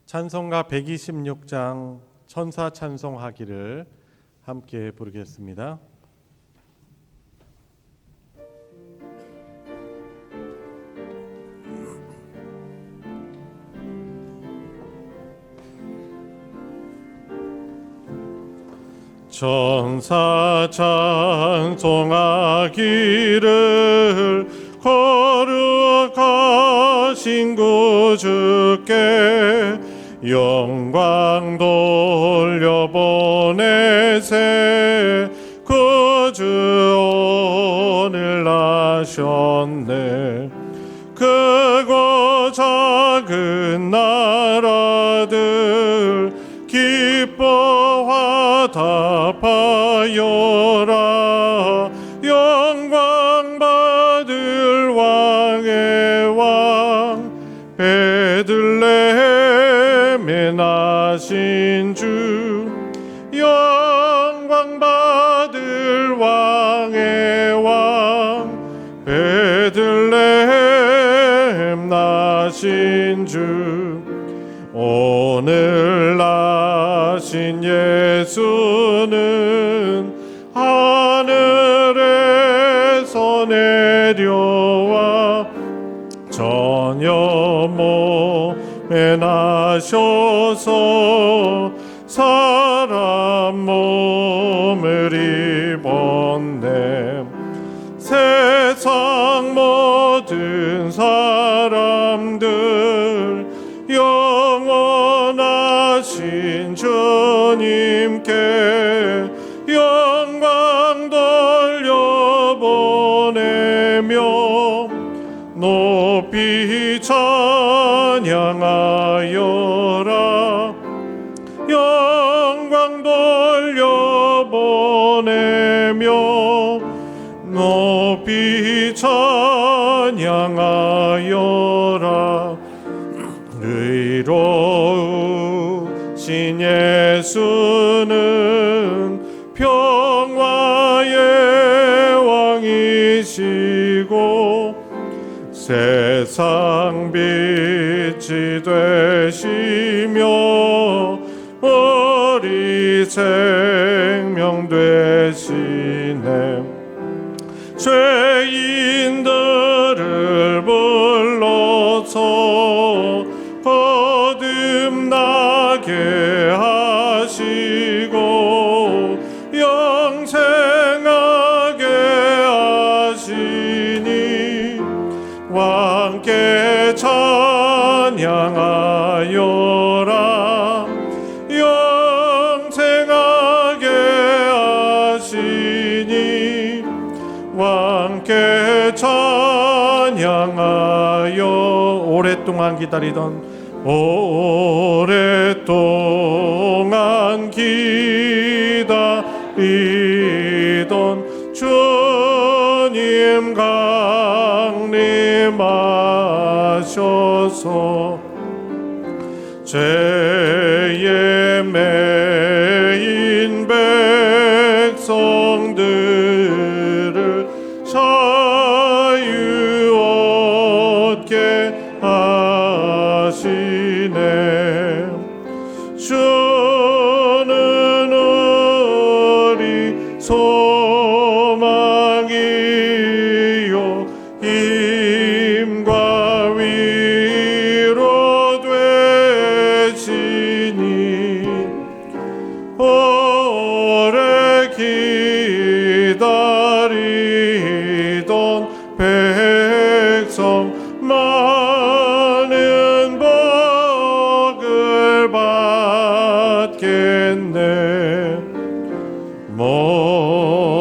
찬송가 126장 천사 찬송하기를 함께 부르겠습니다. 천사 찬송하기를 거룩하신 구주께 영광 돌려보내세. 구주 오늘 나셨네. 크고 작은 나라들 기뻐 화답하여라. 영광 받을 왕의 왕 베들레헴에 나신 주. 영광 받을 왕의 왕 베들레헴 나신 주. 오늘 나신 예수는 하늘에서 내려와 전혀 몸에 나셔서 사람 몸을 입었네. 세상 모든 사람들 영원하신 주님께 영광 돌려보내며 높이 찬양하여라. 영광 돌려보내며 높이 찬양하여라. 의로우신 예수는 평화의 왕이시고 세상 빛이 되시며 우리 생명 되시네. 죄인들을 불러서 거듭나게 하시고 영생하게 하시니 왕께 찬양하여라. 영생하게 하시니 왕께 찬양하여. 오랫동안 기다리던 주님 강림하셔서 죄에 매인 백성들을 자유 얻게 하시네. 주는 우리 소망이요 힘과 위로 되시니 오래 기다리던 백성 많은 복을 받겠네. 모든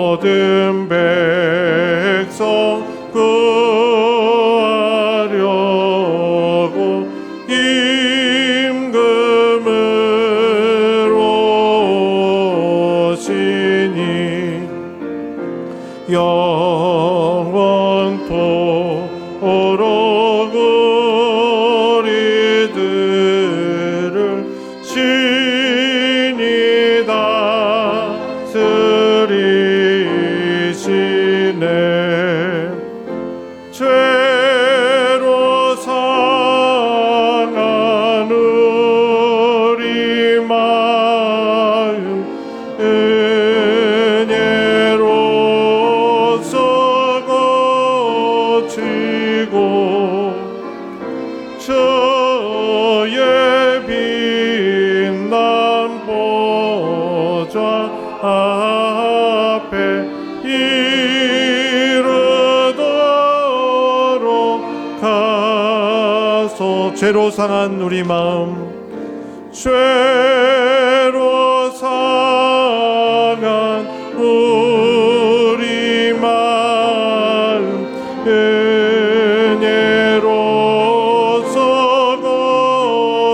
죄로 상한 우리 마음, 죄로 상한 우리 마음 은혜로서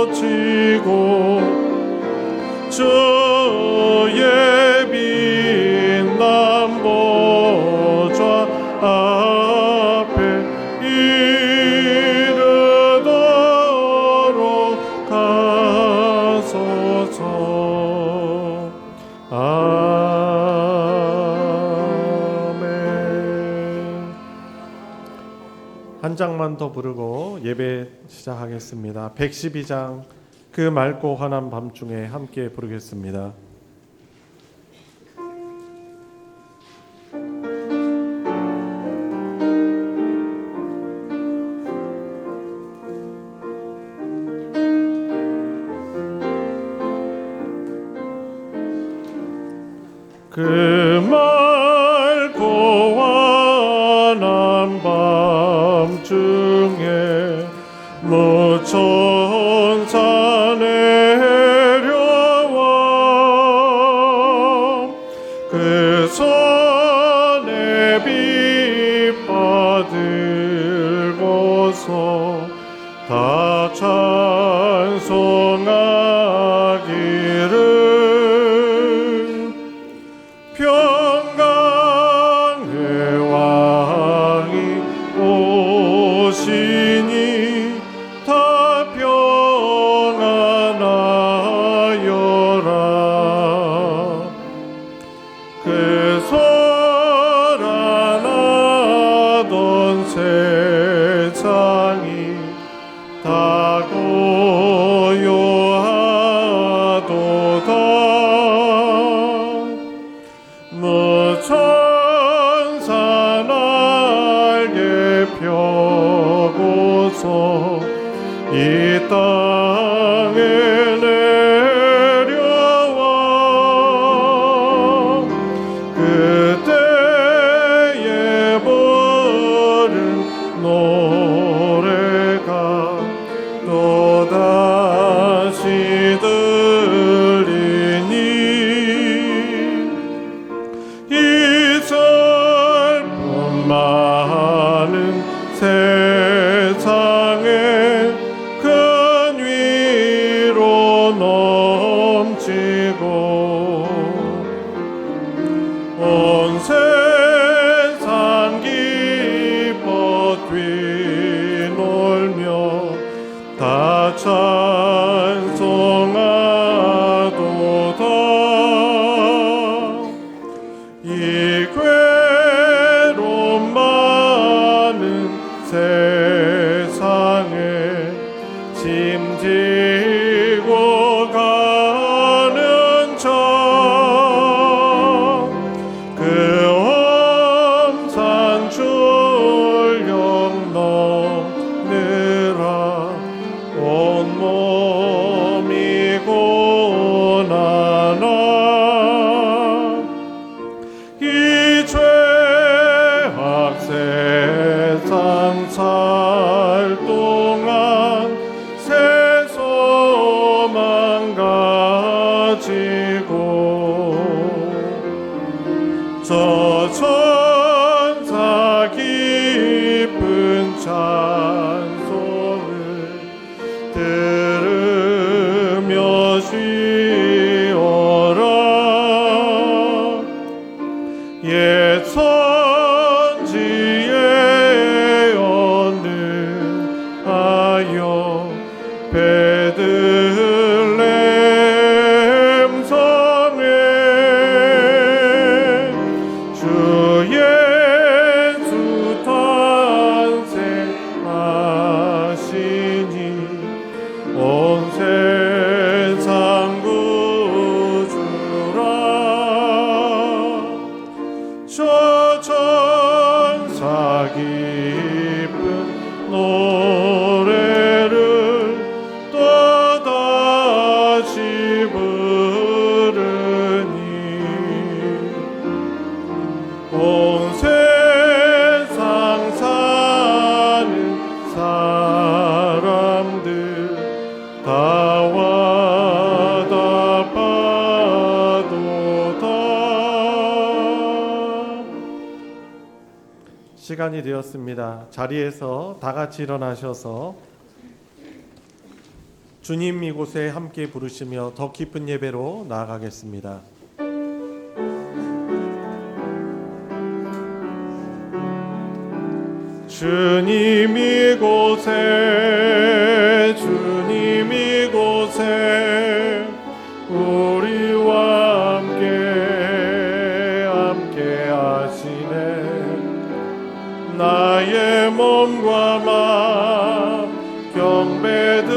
고치고 주의 빛난 보좌 앞에 이르도록 하소서. 아멘. 한 장만 더 부르고 예배 시작하겠습니다. 112장 그 맑고 환한 밤중에 함께 부르겠습니다. 그 맑고 환한 밤중에 무천사 내려와 그 손에 빛 받들고서 다 찬송하기를 평강의 왕이 오시니 다 평안하여라. 그 소란하던 세상이 다 고요하도다. 무천사 날개 펴고서 이 땅에 내려와 그때에 부른 노래가 또다시 들리니 이 슬픔 많은 세상에 큰 위로 넘치고 온 세상 기뻐 뛰놀며 다 찬송하도다. 이 괴로움 많은 세상에 짐지고 가는 그 엄산 출력 넘느라 온몸이 고난아 이 죄악 세상 살 동안 새 소망 가지고 저 천사 깊은 찬송을 들으며 쉬어라. 옛 선지의 어느 아여 베들레헴 성에 주 예수 탄생하시니 온 세상 다와 다파도다. 시간이 되었습니다. 자리에서 다 같이 일어나셔서 주님 이곳에 함께 부르시며 더 깊은 예배로 나아가겠습니다. 주님 이곳에, 주님 이곳에 우리와 함께 하시네. 나의 몸과 마음 경배드리네.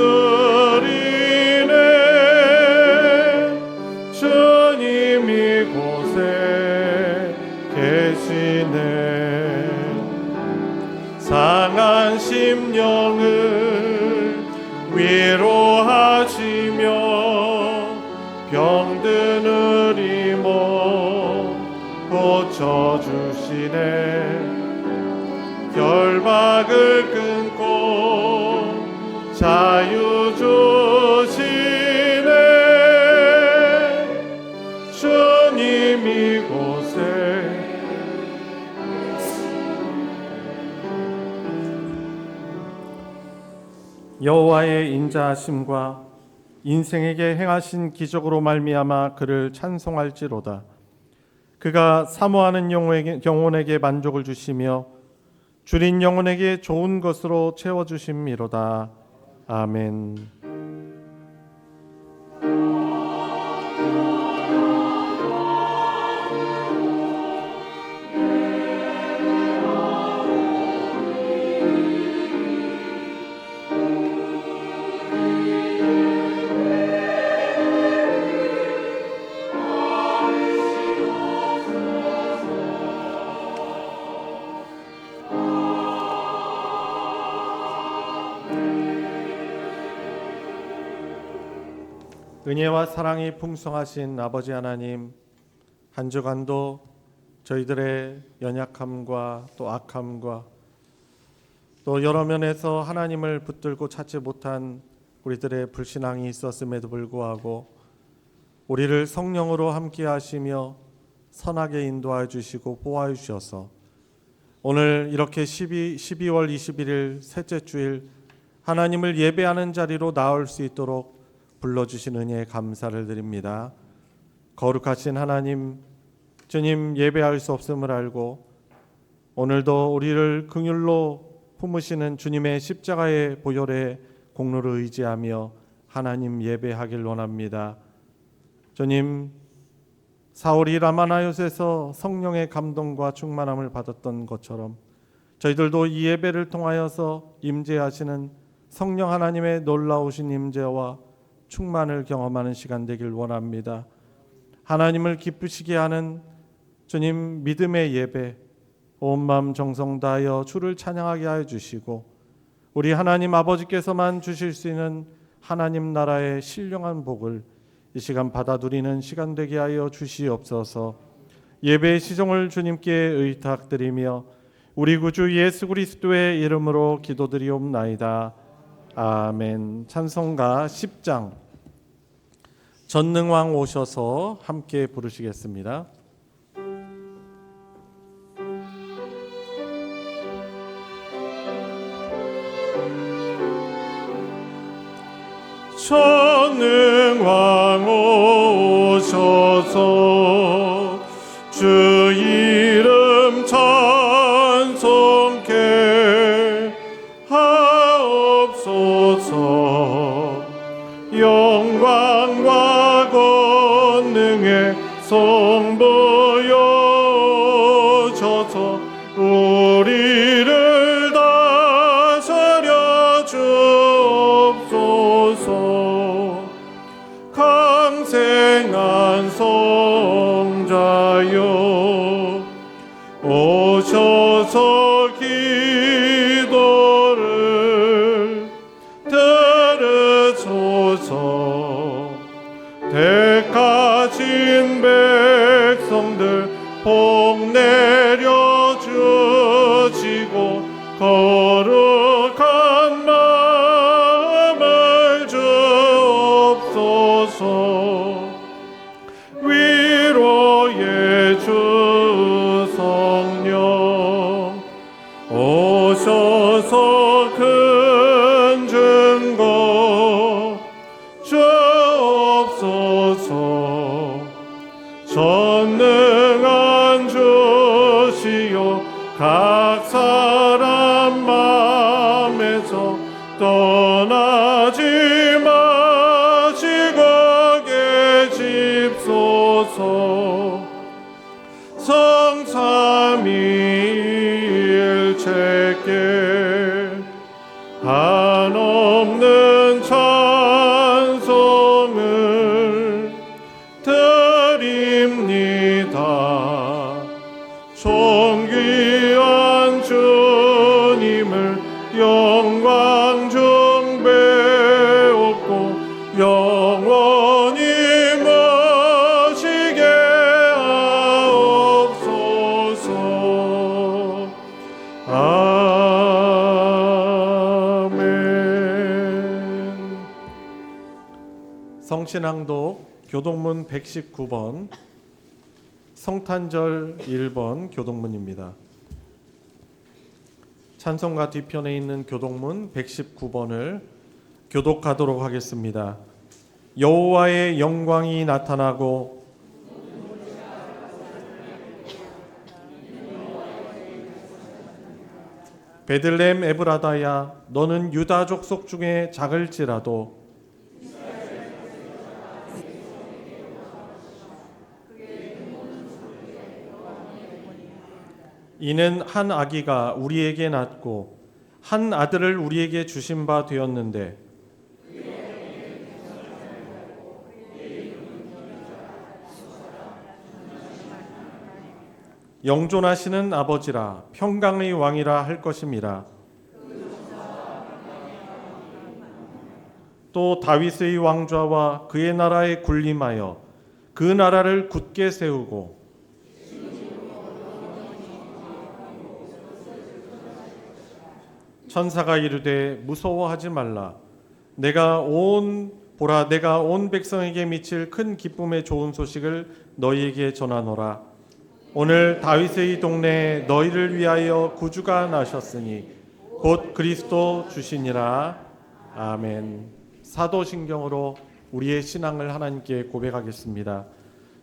주님 이곳에 계시네. 상한 심령을 위로하시며 병든 우리 몸 고쳐주시네. 결박을 끊고 자유 주시네. 주님 이곳에 여호와의 인자하심과 인생에게 행하신 기적으로 말미암아 그를 찬송할지로다. 그가 사모하는 영혼에게 만족을 주시며 줄인 영혼에게 좋은 것으로 채워주심이로다. 아멘. 은혜와 사랑이 풍성하신 아버지 하나님, 한 주간도 저희들의 연약함과 또 악함과 또 여러 면에서 하나님을 붙들고 찾지 못한 우리들의 불신앙이 있었음에도 불구하고 우리를 성령으로 함께 하시며 선하게 인도하여 주시고 보호하여 주셔서 오늘 이렇게 12월 21일 셋째 주일 하나님을 예배하는 자리로 나올 수 있도록 불러주신 은혜에 감사를 드립니다. 거룩하신 하나님, 주님 예배할 수 없음을 알고 오늘도 우리를 긍휼로 품으시는 주님의 십자가의 보혈의 공로를 의지하며 하나님 예배하길 원합니다. 주님, 사울이 라마나요스에서 성령의 감동과 충만함을 받았던 것처럼 저희들도 이 예배를 통하여서 임재하시는 성령 하나님의 놀라우신 임재와 충만을 경험하는 시간 되길 원합니다. 하나님을 기쁘시게 하는 주님 믿음의 예배, 온 마음 정성 다하여 주를 찬양하게 하여 주시고 우리 하나님 아버지께서만 주실 수 있는 하나님 나라의 신령한 복을 이 시간 받아 누리는 시간 되게 하여 주시옵소서. 예배의 시종을 주님께 의탁드리며 우리 구주 예수 그리스도의 이름으로 기도드리옵나이다. 아멘. 찬송가 10장 전능왕 오셔서 함께 부르시겠습니다. 전능왕 오셔서 주 이름 찬송케 하옵소서. 영광과 권능의 송 보여줘서 우리를 다스려 주옵소서. 강생한 성자여 오셔서 기도를 들으소서. 택하신 백성들 복 내려주시고 거룩한 마음을 주시옵소서. 하소서. 위로의 주 성령 오셔서 큰 증거 주옵소서. 전능한 주시여 각 사람 맘에서 떠나지 마시고 계십소서. 성삼위일체께 한없는 찬송을 드립니다. 존귀한 주님을 영광 중배옵고 영원히 모시게 하옵소서. 아멘. 성신앙독 교동문 119번, 성탄절 1번 교동문입니다. 찬송가 뒤편에 있는 교동문 119번을 교독하도록 하겠습니다. 여호와의 영광이 나타나고 베들레헴 에브라다야, 너는 유다 족속 중에 작을지라도 이는 한 아기가 우리에게 낳고 한 아들을 우리에게 주신 바 되었는데 영존하시는 아버지라 평강의 왕이라 할 것임이라. 또 다윗의 왕좌와 그의 나라에 군림하여 그 나라를 굳게 세우고 천사가 이르되 무서워하지 말라. 내가 온 백성에게 미칠 큰 기쁨의 좋은 소식을 너희에게 전하노라. 오늘 다윗의 동네에 너희를 위하여 구주가 나셨으니 곧 그리스도 주시니라. 아멘. 사도신경으로 우리의 신앙을 하나님께 고백하겠습니다.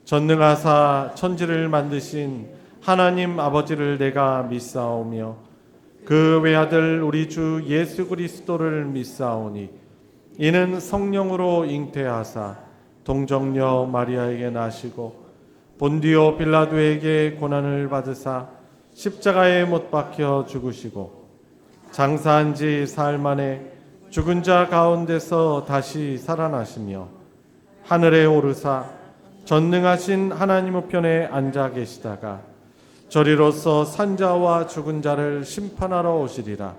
전능하사 천지를 만드신 하나님 아버지를 내가 믿사오며 그 외아들 우리 주 예수 그리스도를 믿사오니 이는 성령으로 잉태하사 동정녀 마리아에게 나시고 본디오 빌라도에게 고난을 받으사 십자가에 못 박혀 죽으시고 장사한 지 사흘 만에 죽은 자 가운데서 다시 살아나시며 하늘에 오르사 전능하신 하나님 우편에 앉아 계시다가 저리로서 산자와 죽은 자를 심판하러 오시리라.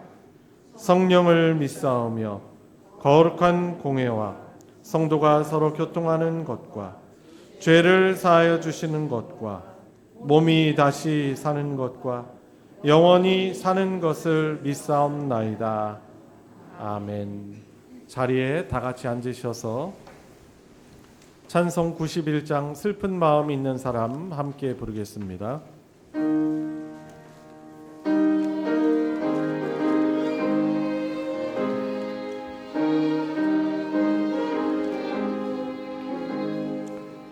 성령을 믿사오며 거룩한 공회와 성도가 서로 교통하는 것과 죄를 사하여 주시는 것과 몸이 다시 사는 것과 영원히 사는 것을 믿사옵나이다. 아멘. 자리에 다 같이 앉으셔서 찬송 91장 슬픈 마음 있는 사람 함께 부르겠습니다.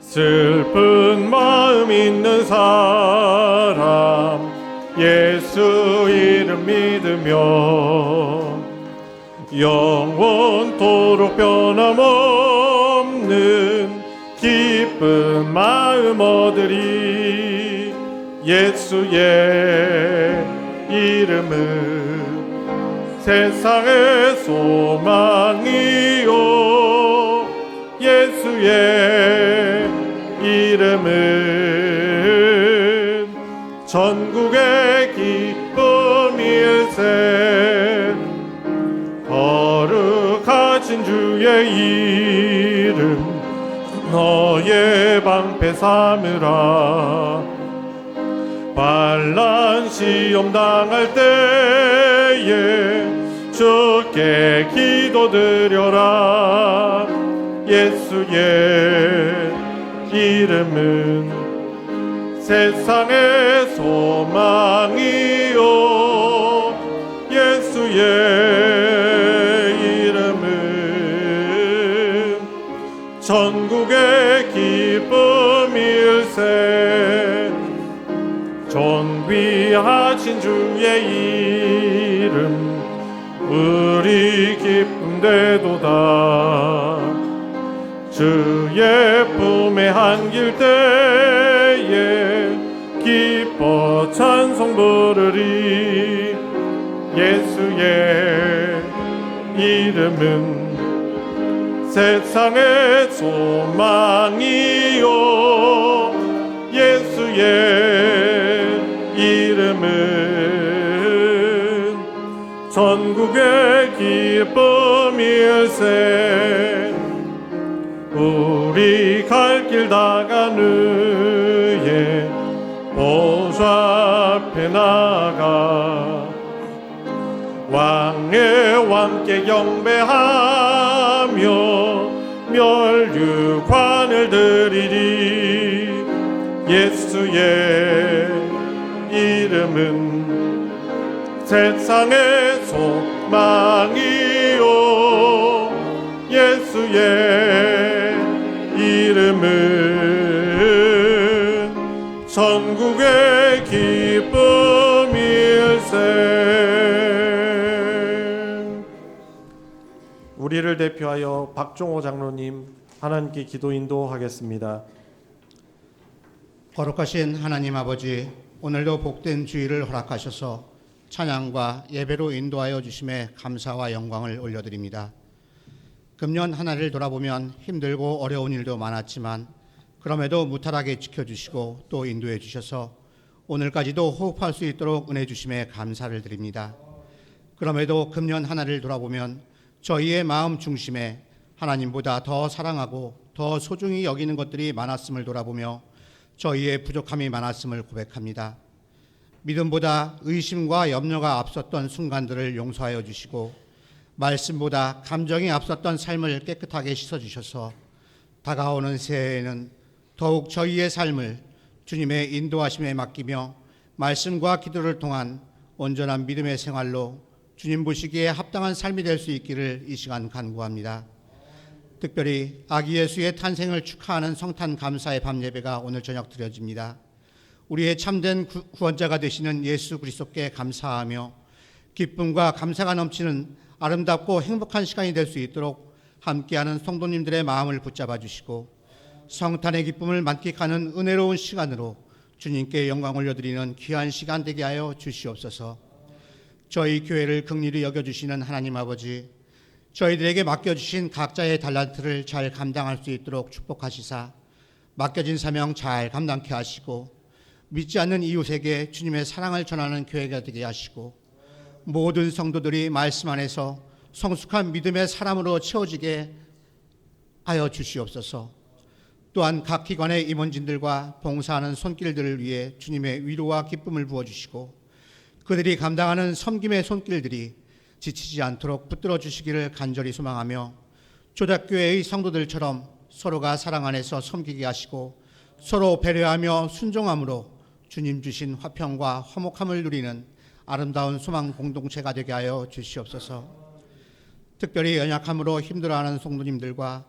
슬픈 마음 있는 사람 예수 이름 믿으며 영원토록 변함없는 기쁜 마음 얻으리. 예수의 이름은 세상의 소망이요 예수의 이름은 전국의 기쁨일세. 거룩하신 주의 이름 너의 방패 삼으라. 환난 시험 당할 때에 주께 기도드려라. 예수의 이름은 세상의 소망이요 예수의 이름은 전국의 기쁨일세 존귀하신 주의 이름 우리 기쁨되도다 주의 품에 안길 때에 기뻐 찬송 부르리 예수의 이름은 세상의 소망이요 예수의 이름은 전국의 기쁨일세 우리 갈 길 다간 후에 보좌 앞에 나가 왕의 왕께 경배하며 멸류관을 드리리 예수의 이름은 세상의 소망이요 예수의 이름은 전국의 기쁨일세. 우리를 대표하여 박종호 장로님 하나님께 기도 인도하겠습니다. 거룩하신 하나님 아버지, 오늘도 복된 주일을 허락하셔서 찬양과 예배로 인도하여 주심에 감사와 영광을 올려드립니다. 금년 한 해를 돌아보면 힘들고 어려운 일도 많았지만 그럼에도 무탈하게 지켜주시고 또 인도해 주셔서 오늘까지도 호흡할 수 있도록 은혜 주심에 감사를 드립니다. 그럼에도 금년 한 해를 돌아보면 저희의 마음 중심에 하나님보다 더 사랑하고 더 소중히 여기는 것들이 많았음을 돌아보며 저희의 부족함이 많았음을 고백합니다. 믿음보다 의심과 염려가 앞섰던 순간들을 용서하여 주시고 말씀보다 감정이 앞섰던 삶을 깨끗하게 씻어주셔서 다가오는 새해에는 더욱 저희의 삶을 주님의 인도하심에 맡기며 말씀과 기도를 통한 온전한 믿음의 생활로 주님 보시기에 합당한 삶이 될 수 있기를 이 시간 간구합니다. 특별히 아기 예수의 탄생을 축하하는 성탄 감사의 밤 예배가 오늘 저녁 드려집니다. 우리의 참된 구원자가 되시는 예수 그리스도께 감사하며 기쁨과 감사가 넘치는 아름답고 행복한 시간이 될 수 있도록 함께하는 성도님들의 마음을 붙잡아 주시고 성탄의 기쁨을 만끽하는 은혜로운 시간으로 주님께 영광 올려드리는 귀한 시간 되게 하여 주시옵소서. 저희 교회를 긍휼히 여겨주시는 하나님 아버지, 저희들에게 맡겨주신 각자의 달란트를 잘 감당할 수 있도록 축복하시사 맡겨진 사명 잘 감당케 하시고 믿지 않는 이웃에게 주님의 사랑을 전하는 교회가 되게 하시고 모든 성도들이 말씀 안에서 성숙한 믿음의 사람으로 채워지게 하여 주시옵소서. 또한 각 기관의 임원진들과 봉사하는 손길들을 위해 주님의 위로와 기쁨을 부어주시고 그들이 감당하는 섬김의 손길들이 지치지 않도록 붙들어 주시기를 간절히 소망하며 조작교회의 성도들처럼 서로가 사랑 안에서 섬기게 하시고 서로 배려하며 순종함으로 주님 주신 화평과 화목함을 누리는 아름다운 소망 공동체가 되게 하여 주시옵소서. 특별히 연약함으로 힘들어하는 성도님들과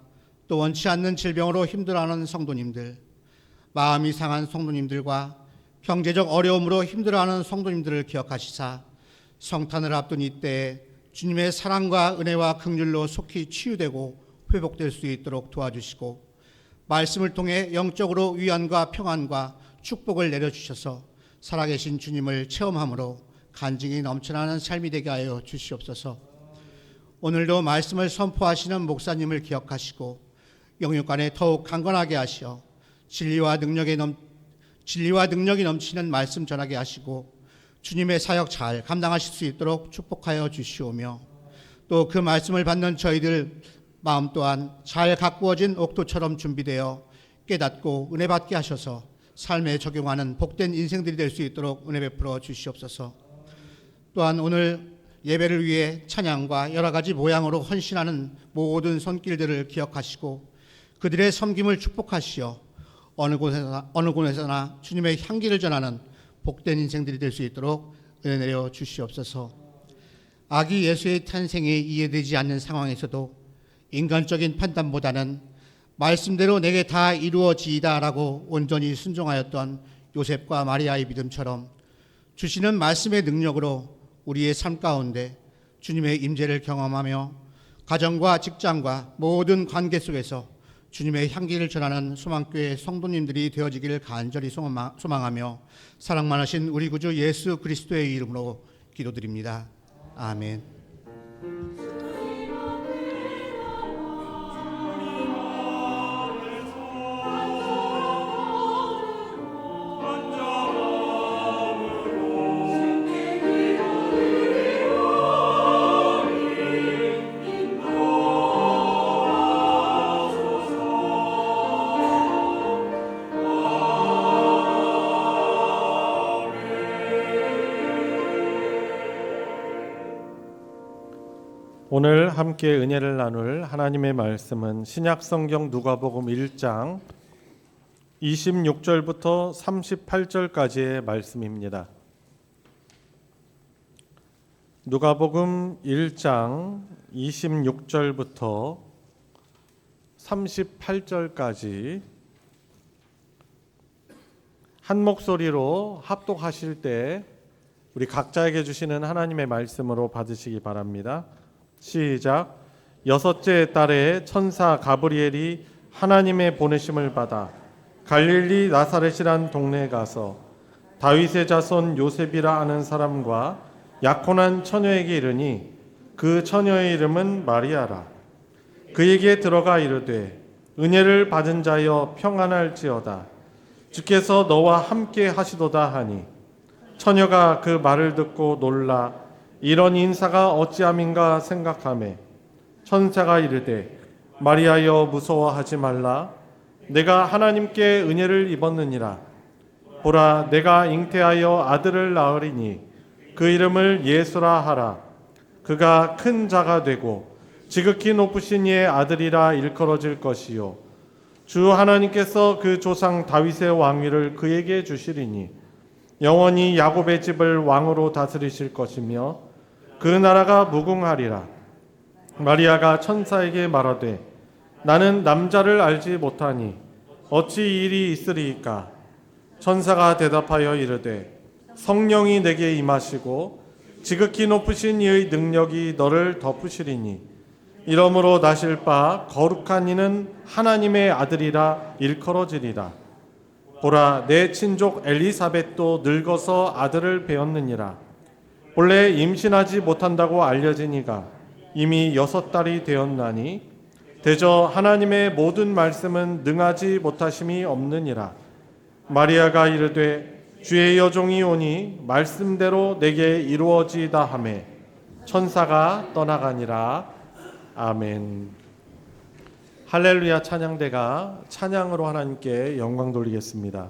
또 원치 않는 질병으로 힘들어하는 성도님들, 마음이 상한 성도님들과 경제적 어려움으로 힘들어하는 성도님들을 기억하시사 성탄을 앞둔 이때에 주님의 사랑과 은혜와 긍휼로 속히 치유되고 회복될 수 있도록 도와주시고 말씀을 통해 영적으로 위안과 평안과 축복을 내려주셔서 살아계신 주님을 체험함으로 간증이 넘쳐나는 삶이 되게 하여 주시옵소서. 오늘도 말씀을 선포하시는 목사님을 기억하시고 영육간에 더욱 강건하게 하시어 진리와 능력이 넘치는 말씀 전하게 하시고 주님의 사역 잘 감당하실 수 있도록 축복하여 주시오며 또 그 말씀을 받는 저희들 마음 또한 잘 가꾸어진 옥토처럼 준비되어 깨닫고 은혜 받게 하셔서 삶에 적용하는 복된 인생들이 될 수 있도록 은혜 베풀어 주시옵소서. 또한 오늘 예배를 위해 찬양과 여러 가지 모양으로 헌신하는 모든 손길들을 기억하시고 그들의 섬김을 축복하시어 어느 곳에서나 주님의 향기를 전하는 복된 인생들이 될 수 있도록 은혜 내려 주시옵소서. 아기 예수의 탄생이 이해되지 않는 상황에서도 인간적인 판단보다는 말씀대로 내게 다 이루어지이다라고 온전히 순종하였던 요셉과 마리아의 믿음처럼 주시는 말씀의 능력으로 우리의 삶 가운데 주님의 임재를 경험하며 가정과 직장과 모든 관계 속에서 주님의 향기를 전하는 소망교회 성도님들이 되어지기를 간절히 소망하며 사랑 많으신 우리 구주 예수 그리스도의 이름으로 기도드립니다. 아멘. 오늘 함께 은혜를 나눌 하나님의 말씀은 신약성경 누가복음 1장 26절부터 38절까지의 말씀입니다. 누가복음 1장 26절부터 38절까지 한 목소리로 합독하실 때 우리 각자에게 주시는 하나님의 말씀으로 받으시기 바랍니다. 시작. 여섯째 달에 천사 가브리엘이 하나님의 보내심을 받아 갈릴리 나사렛이란 동네에 가서 다윗의 자손 요셉이라 하는 사람과 약혼한 처녀에게 이르니 그 처녀의 이름은 마리아라. 그에게 들어가 이르되 은혜를 받은 자여 평안할지어다. 주께서 너와 함께 하시도다 하니 처녀가 그 말을 듣고 놀라 이런 인사가 어찌함인가 생각하매 천사가 이르되 마리아여 무서워하지 말라. 내가 하나님께 은혜를 입었느니라. 보라 내가 잉태하여 아들을 낳으리니 그 이름을 예수라 하라. 그가 큰 자가 되고 지극히 높으신 이의 아들이라 일컬어질 것이요 주 하나님께서 그 조상 다윗의 왕위를 그에게 주시리니 영원히 야곱의 집을 왕으로 다스리실 것이며 그 나라가 무궁하리라. 마리아가 천사에게 말하되 나는 남자를 알지 못하니 어찌 이 일이 있으리이까. 천사가 대답하여 이르되 성령이 내게 임하시고 지극히 높으신 이의 능력이 너를 덮으시리니 이러므로 나실 바 거룩한 이는 하나님의 아들이라 일컬어지리라. 보라 내 친족 엘리사벳도 늙어서 아들을 배었느니라. 본래 임신하지 못한다고 알려지니가 이미 6달이 되었나니 대저 하나님의 모든 말씀은 능하지 못하심이 없느니라. 마리아가 이르되 주의 여종이 오니 말씀대로 내게 이루어지이다 하매 천사가 떠나가니라. 아멘. 할렐루야 찬양대가 찬양으로 하나님께 영광 돌리겠습니다.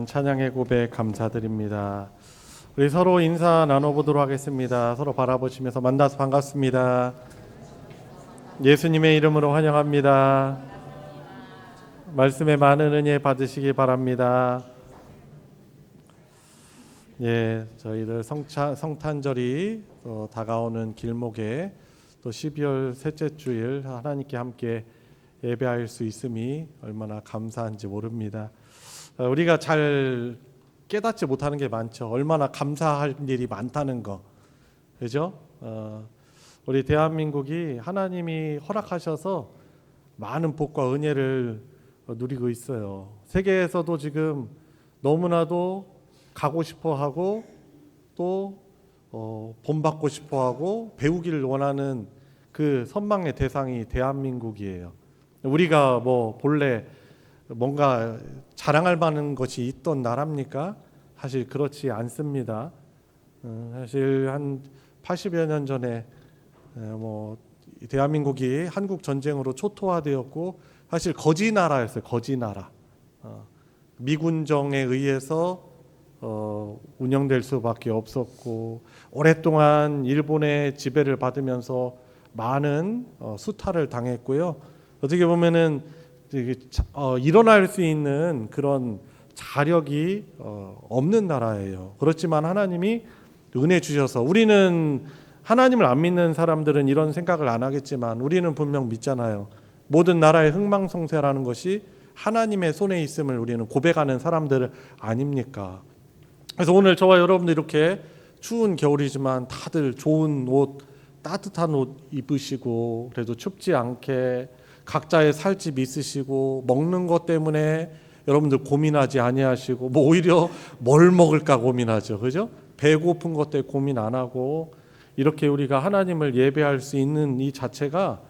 귀한 찬양의 고백 감사드립니다. 우리 서로 인사 나눠보도록 하겠습니다. 서로 바라보시면서 만나서 반갑습니다. 예수님의 이름으로 환영합니다. 말씀에 많은 은혜 받으시기 바랍니다. 예, 저희들 성탄절이 다가오는 길목에 또 12월 셋째 주일 하나님께 함께 예배할 수 있음이 얼마나 감사한지 모릅니다. 우리가 잘 깨닫지 못하는 게 많죠. 얼마나 감사할 일이 많다는 거, 그죠? 우리 대한민국이 하나님이 허락하셔서 많은 복과 은혜를 누리고 있어요. 세계에서도 지금 너무나도 가고 싶어하고 또 본받고 싶어하고 배우기를 원하는 그 선망의 대상이 대한민국이에요. 우리가 뭐 본래 뭔가 자랑할 만한 것이 있던 나라입니까? 사실 그렇지 않습니다. 사실 한 80여 년 전에 뭐 대한민국이 한국 전쟁으로 초토화되었고 사실 거지 나라였어요. 거지 나라. 미군정에 의해서 운영될 수밖에 없었고 오랫동안 일본의 지배를 받으면서 많은 수탈을 당했고요. 어떻게 보면은 일어날 수 있는 그런 자력이 없는 나라예요. 그렇지만 하나님이 은혜 주셔서 우리는 하나님을 안 믿는 사람들은 이런 생각을 안 하겠지만 우리는 분명 믿잖아요. 모든 나라의 흥망성쇠라는 것이 하나님의 손에 있음을 우리는 고백하는 사람들 아닙니까? 그래서 오늘 저와 여러분들 이렇게 추운 겨울이지만 다들 좋은 옷, 따뜻한 옷 입으시고 그래도 춥지 않게 각자의 살집 있으시고 먹는 것 때문에 여러분들 고민하지 아니하시고 뭐 오히려 뭘 먹을까 고민하죠. 그죠? 배고픈 것 때문에 고민 안 하고 이렇게 우리가 하나님을 예배할 수 있는 이 자체가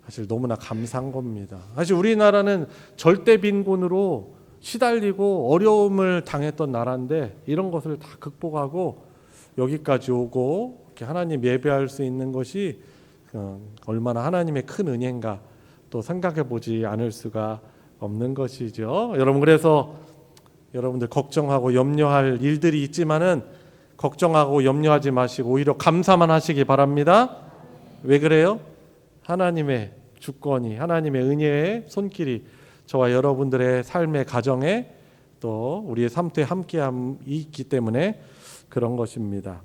사실 너무나 감사한 겁니다. 사실 우리나라는 절대 빈곤으로 시달리고 어려움을 당했던 나라인데 이런 것을 다 극복하고 여기까지 오고 이렇게 하나님 예배할 수 있는 것이 얼마나 하나님의 큰 은혜인가 또 생각해 보지 않을 수가 없는 것이죠. 여러분 그래서 여러분들 걱정하고 염려할 일들이 있지만은 걱정하고 염려하지 마시고 오히려 감사만 하시기 바랍니다. 왜 그래요? 하나님의 주권이 하나님의 은혜의 손길이 저와 여러분들의 삶의 가정에 또 우리의 삶에 함께함이 있기 때문에 그런 것입니다.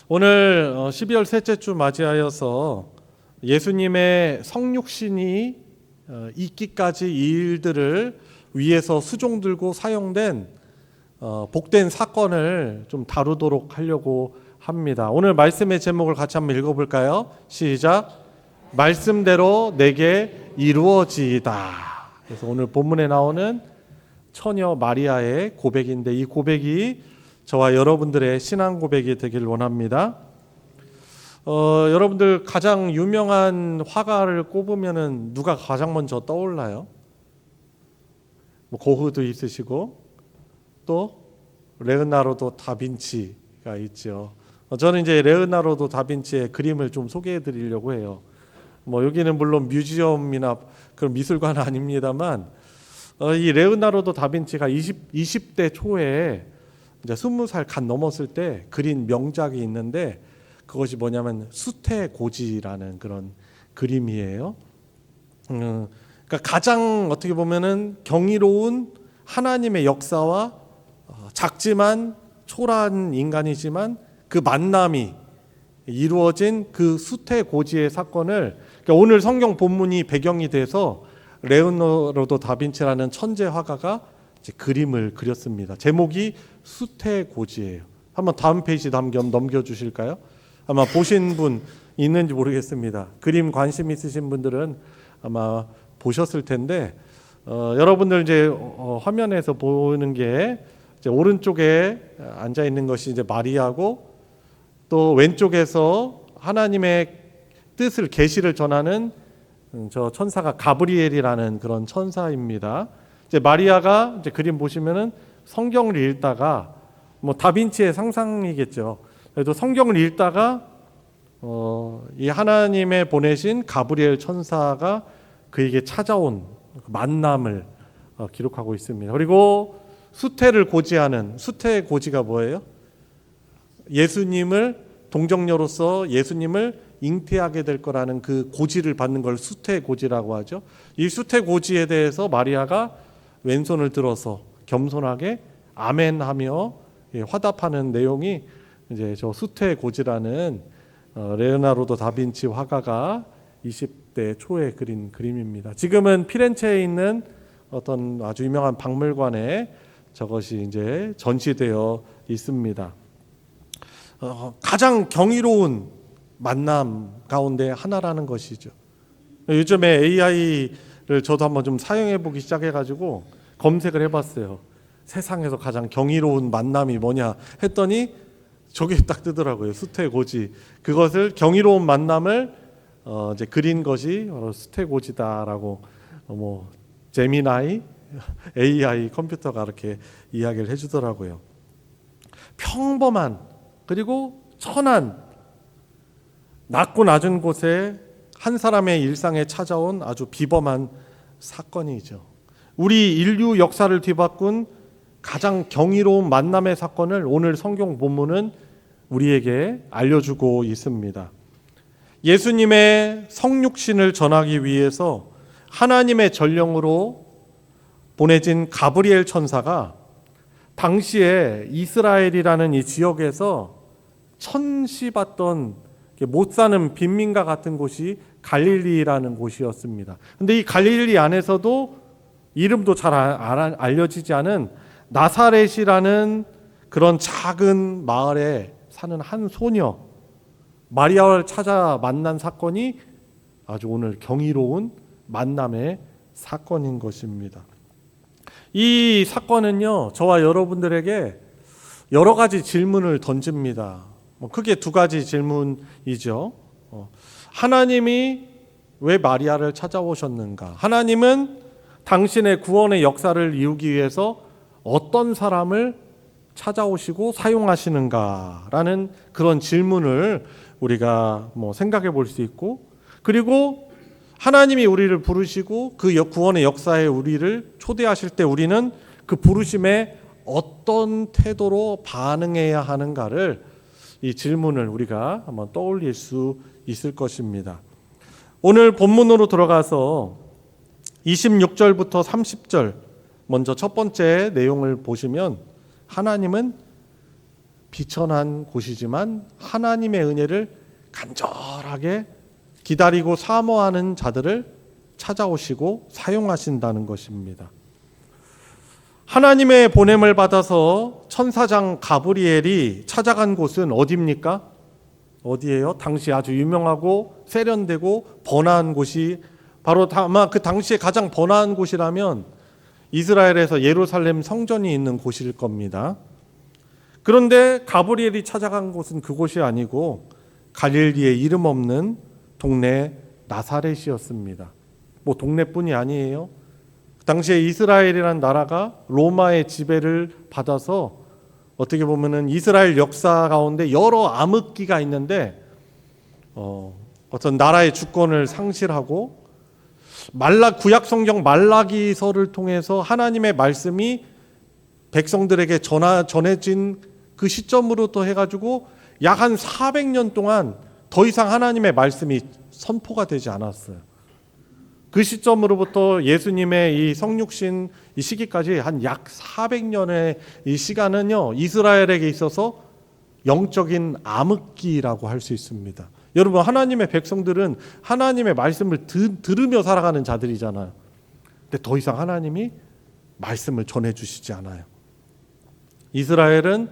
오늘 12월 셋째 주 맞이하여서 예수님의 성육신이 있기까지 이 일들을 위해서 수종 들고 사용된 복된 사건을 좀 다루도록 하려고 합니다. 오늘 말씀의 제목을 같이 한번 읽어볼까요? 시작. 말씀대로 내게 이루어지이다. 그래서 오늘 본문에 나오는 처녀 마리아의 고백인데 이 고백이 저와 여러분들의 신앙 고백이 되길 원합니다. 여러분들 가장 유명한 화가를 꼽으면은 누가 가장 먼저 떠올라요? 뭐 고흐도 있으시고 또 레오나르도 다빈치가 있죠. 저는 이제 레오나르도 다빈치의 그림을 좀 소개해 드리려고 해요. 뭐 여기는 물론 뮤지엄이나 그런 미술관 아닙니다만 이 레오나르도 다빈치가 20대 초에 이제 20살 간 넘었을 때 그린 명작이 있는데 그것이 뭐냐면 수태고지라는 그런 그림이에요. 그러니까 가장 어떻게 보면은 경이로운 하나님의 역사와 작지만 초라한 인간이지만 그 만남이 이루어진 그 수태고지의 사건을 그러니까 오늘 성경 본문이 배경이 돼서 레오나르도 다빈치라는 천재 화가가 이제 그림을 그렸습니다. 제목이 수태고지예요. 한번 다음 페이지 넘겨 주실까요? 아마 보신 분 있는지 모르겠습니다. 그림 관심 있으신 분들은 아마 보셨을 텐데 여러분들 이제 화면에서 보는 게 이제 오른쪽에 앉아 있는 것이 이제 마리아고 또 왼쪽에서 하나님의 뜻을 계시를 전하는 저 천사가 가브리엘이라는 그런 천사입니다. 이제 마리아가 이제 그림 보시면은 성경을 읽다가 뭐 다빈치의 상상이겠죠. 그래도 성경을 읽다가 이 하나님의 보내신 가브리엘 천사가 그에게 찾아온 만남을 기록하고 있습니다. 그리고 수태를 고지하는, 수태의 고지가 뭐예요? 예수님을 동정녀로서 예수님을 잉태하게 될 거라는 그 고지를 받는 걸 수태 고지라고 하죠. 이 수태 고지에 대해서 마리아가 왼손을 들어서 겸손하게 아멘하며 화답하는 내용이 이제 저 수태 고지라는 레오나르도 다빈치 화가가 20대 초에 그린 그림입니다. 지금은 피렌체에 있는 어떤 아주 유명한 박물관에 저것이 이제 전시되어 있습니다. 가장 경이로운 만남 가운데 하나라는 것이죠. 요즘에 AI를 저도 한번 좀 사용해 보기 시작해가지고 검색을 해봤어요. 세상에서 가장 경이로운 만남이 뭐냐 했더니 저게 딱 뜨더라고요. 수태고지. 그것을 경이로운 만남을 이제 그린 것이 바로 수태고지다라고 뭐 제미나이 AI 컴퓨터가 이렇게 이야기를 해주더라고요. 평범한 그리고 천한 낮고 낮은 곳에 한 사람의 일상에 찾아온 아주 비범한 사건이죠. 우리 인류 역사를 뒤바꾼 가장 경이로운 만남의 사건을 오늘 성경 본문은 우리에게 알려주고 있습니다. 예수님의 성육신을 전하기 위해서 하나님의 전령으로 보내진 가브리엘 천사가 당시에 이스라엘이라는 이 지역에서 천시받던 못 사는 빈민가 같은 곳이 갈릴리라는 곳이었습니다. 근데 이 갈릴리 안에서도 이름도 잘 알려지지 않은 나사렛이라는 그런 작은 마을에 사는 한 소녀 마리아를 찾아 만난 사건이 아주 오늘 경이로운 만남의 사건인 것입니다. 이 사건은요, 저와 여러분들에게 여러 가지 질문을 던집니다. 크게 두 가지 질문이죠. 하나님이 왜 마리아를 찾아오셨는가? 하나님은 당신의 구원의 역사를 이루기 위해서 어떤 사람을 찾아오시고 사용하시는가라는 그런 질문을 우리가 생각해 볼 수 있고, 그리고 하나님이 우리를 부르시고 그 구원의 역사에 우리를 초대하실 때 우리는 그 부르심에 어떤 태도로 반응해야 하는가를 이 질문을 우리가 한번 떠올릴 수 있을 것입니다. 오늘 본문으로 들어가서 26절부터 30절 먼저 첫 번째 내용을 보시면 하나님은 비천한 곳이지만 하나님의 은혜를 간절하게 기다리고 사모하는 자들을 찾아오시고 사용하신다는 것입니다. 하나님의 보냄을 받아서 천사장 가브리엘이 찾아간 곳은 어디입니까? 어디예요? 당시 아주 유명하고 세련되고 번화한 곳이 바로 아마 그 당시에 가장 번화한 곳이라면 이스라엘에서 예루살렘 성전이 있는 곳일 겁니다. 그런데 가브리엘이 찾아간 곳은 그곳이 아니고 갈릴리의 이름 없는 동네 나사렛이었습니다. 뭐 동네뿐이 아니에요. 그 당시에 이스라엘이라는 나라가 로마의 지배를 받아서 어떻게 보면은 이스라엘 역사 가운데 여러 암흑기가 있는데 어떤 나라의 주권을 상실하고 구약 성경 말라기서를 통해서 하나님의 말씀이 백성들에게 전해진 그 시점으로부터 해가지고 약 한 400년 동안 더 이상 하나님의 말씀이 선포가 되지 않았어요. 그 시점으로부터 예수님의 이 성육신 이 시기까지 한 약 400년의 이 시간은요, 이스라엘에게 있어서 영적인 암흑기라고 할 수 있습니다. 여러분, 하나님의 백성들은 하나님의 말씀을 들으며 살아가는 자들이잖아요. 근데 더 이상 하나님이 말씀을 전해주시지 않아요. 이스라엘은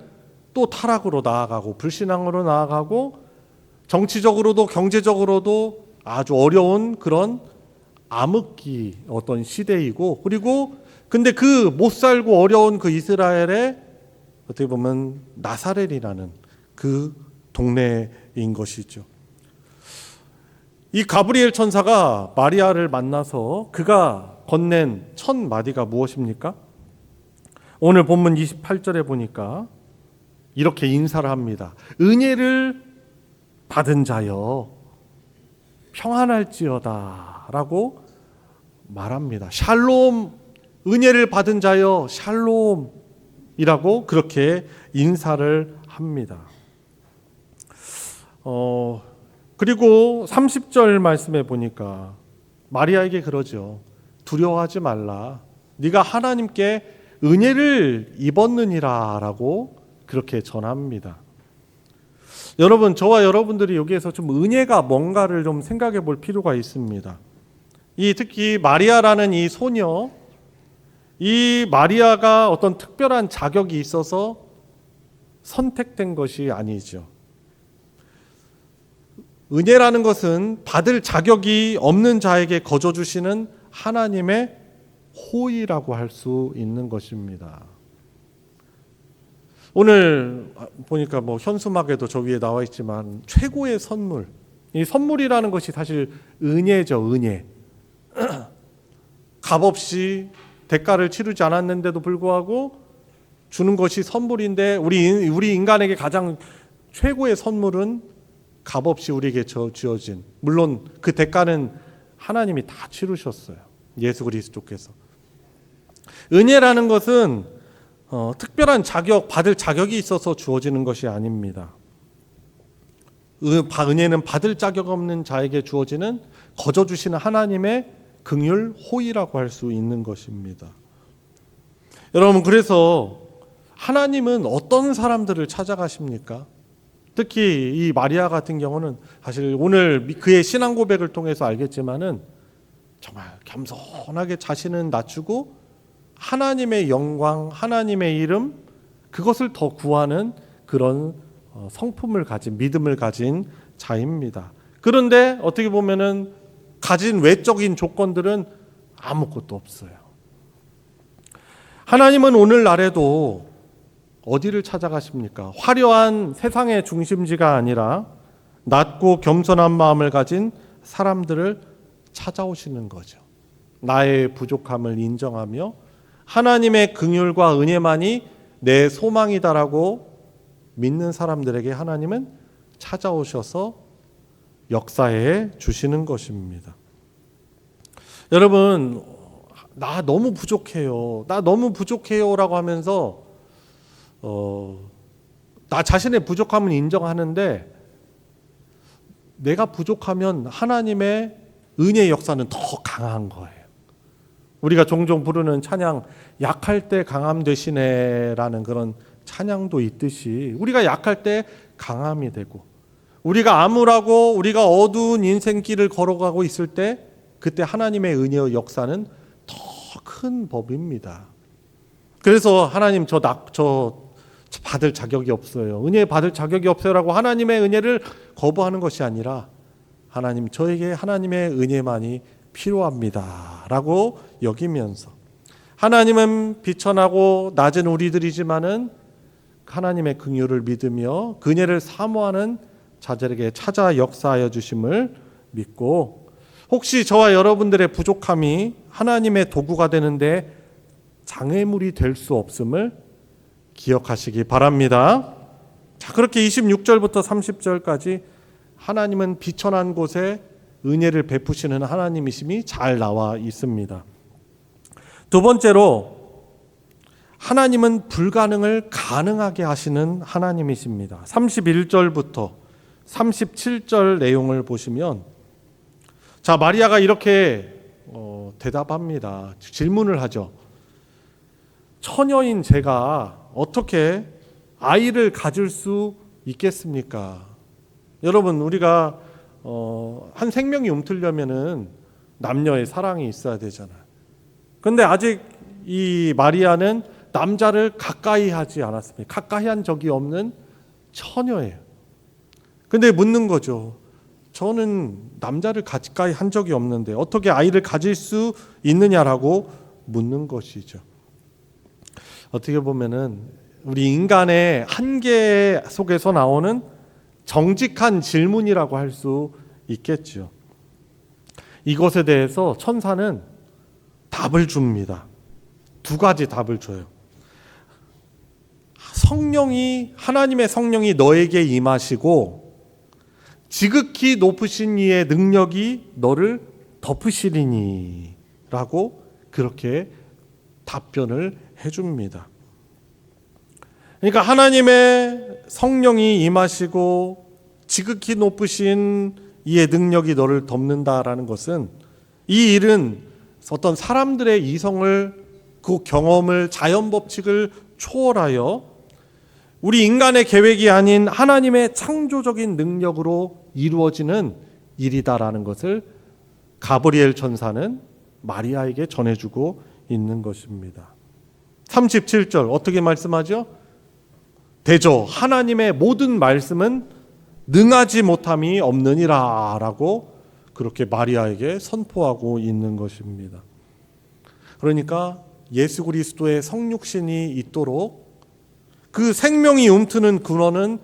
또 타락으로 나아가고 불신앙으로 나아가고 정치적으로도 경제적으로도 아주 어려운 그런 암흑기 어떤 시대이고, 그리고 근데 그 못 살고 어려운 그 이스라엘에 어떻게 보면 나사렛이라는 그 동네인 것이죠. 이 가브리엘 천사가 마리아를 만나서 그가 건넨 첫 마디가 무엇입니까? 오늘 본문 28절에 보니까 이렇게 인사를 합니다. 은혜를 받은 자여 평안할지어다 라고 말합니다. 샬롬, 은혜를 받은 자여 샬롬. 이라고 그렇게 인사를 합니다. 그리고 30절 말씀에 보니까 마리아에게 그러죠. 두려워하지 말라. 네가 하나님께 은혜를 입었느니라 라고 그렇게 전합니다. 여러분, 저와 여러분들이 여기에서 좀 은혜가 뭔가를 좀 생각해 볼 필요가 있습니다. 특히 마리아라는 이 소녀, 이 마리아가 어떤 특별한 자격이 있어서 선택된 것이 아니죠. 은혜라는 것은 받을 자격이 없는 자에게 거저 주시는 하나님의 호의라고 할 수 있는 것입니다. 오늘 보니까 현수막에도 저 위에 나와 있지만 최고의 선물, 이 선물이라는 것이 사실 은혜죠. 은혜. 값없이 대가를 치르지 않았는데도 불구하고 주는 것이 선물인데 우리 인간에게 가장 최고의 선물은 값없이 우리에게 주어진, 물론 그 대가는 하나님이 다 치르셨어요. 예수 그리스도께서. 은혜라는 것은 특별한 받을 자격이 있어서 주어지는 것이 아닙니다. 은혜는 받을 자격 없는 자에게 주어지는 거저 주시는 하나님의 긍휼, 호의라고 할 수 있는 것입니다. 여러분, 그래서 하나님은 어떤 사람들을 찾아가십니까? 특히 이 마리아 같은 경우는 사실 오늘 그의 신앙 고백을 통해서 알겠지만은 정말 겸손하게 자신은 낮추고 하나님의 영광, 하나님의 이름, 그것을 더 구하는 그런 성품을 가진, 믿음을 가진 자입니다. 그런데 어떻게 보면은 가진 외적인 조건들은 아무것도 없어요. 하나님은 오늘날에도 어디를 찾아가십니까? 화려한 세상의 중심지가 아니라 낮고 겸손한 마음을 가진 사람들을 찾아오시는 거죠. 나의 부족함을 인정하며 하나님의 긍휼과 은혜만이 내 소망이다라고 믿는 사람들에게 하나님은 찾아오셔서 역사해 주시는 것입니다. 여러분, 나 너무 부족해요. 나 너무 부족해요라고 하면서 나 자신의 부족함은 인정하는데 내가 부족하면 하나님의 은혜의 역사는 더 강한 거예요. 우리가 종종 부르는 찬양, 약할 때 강함 되시네라는 그런 찬양도 있듯이 우리가 약할 때 강함이 되고, 우리가 암울하고 우리가 어두운 인생길을 걸어가고 있을 때 그때 하나님의 은혜의 역사는 더 큰 법입니다. 그래서 하나님 저 받을 자격이 없어요, 은혜 받을 자격이 없어요라고 하나님의 은혜를 거부하는 것이 아니라 하나님, 저에게 하나님의 은혜만이 필요합니다 라고 여기면서, 하나님은 비천하고 낮은 우리들이지만은 하나님의 긍휼을 믿으며 그 은혜를 사모하는 자들에게 찾아 역사하여 주심을 믿고, 혹시 저와 여러분들의 부족함이 하나님의 도구가 되는데 장애물이 될 수 없음을 기억하시기 바랍니다. 자, 그렇게 26절부터 30절까지 하나님은 비천한 곳에 은혜를 베푸시는 하나님이심이 잘 나와 있습니다. 두 번째로, 하나님은 불가능을 가능하게 하시는 하나님이십니다. 31절부터 37절 내용을 보시면, 자, 마리아가 이렇게 대답합니다. 질문을 하죠. 처녀인 제가 어떻게 아이를 가질 수 있겠습니까? 여러분, 우리가 한 생명이 움트려면은 남녀의 사랑이 있어야 되잖아요. 그런데 아직 이 마리아는 남자를 가까이 하지 않았습니다. 가까이 한 적이 없는 처녀예요. 근데 묻는 거죠. 저는 남자를 가까이 한 적이 없는데 어떻게 아이를 가질 수 있느냐라고 묻는 것이죠. 어떻게 보면은 우리 인간의 한계 속에서 나오는 정직한 질문이라고 할 수 있겠죠. 이것에 대해서 천사는 답을 줍니다. 두 가지 답을 줘요. 하나님의 성령이 너에게 임하시고 지극히 높으신 이의 능력이 너를 덮으시리니 라고 그렇게 답변을 해줍니다. 그러니까 하나님의 성령이 임하시고 지극히 높으신 이의 능력이 너를 덮는다라는 것은, 이 일은 어떤 사람들의 이성을, 그 경험을, 자연 법칙을 초월하여 우리 인간의 계획이 아닌 하나님의 창조적인 능력으로 이루어지는 일이다라는 것을 가브리엘 천사는 마리아에게 전해주고 있는 것입니다. 37절 어떻게 말씀하죠? 대저 하나님의 모든 말씀은 능하지 못함이 없느니라 라고 그렇게 마리아에게 선포하고 있는 것입니다. 그러니까 예수 그리스도의 성육신이 있도록 그 생명이 움트는 근원은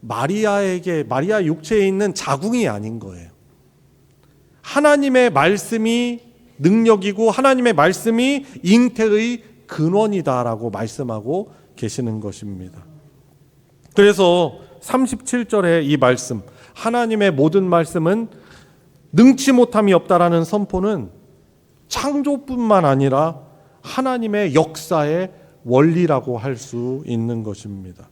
마리아 육체에 있는 자궁이 아닌 거예요. 하나님의 말씀이 능력이고 하나님의 말씀이 잉태의 근원이다라고 말씀하고 계시는 것입니다. 그래서 37절의 이 말씀, 하나님의 모든 말씀은 능치 못함이 없다라는 선포는 창조뿐만 아니라 하나님의 역사의 원리라고 할 수 있는 것입니다.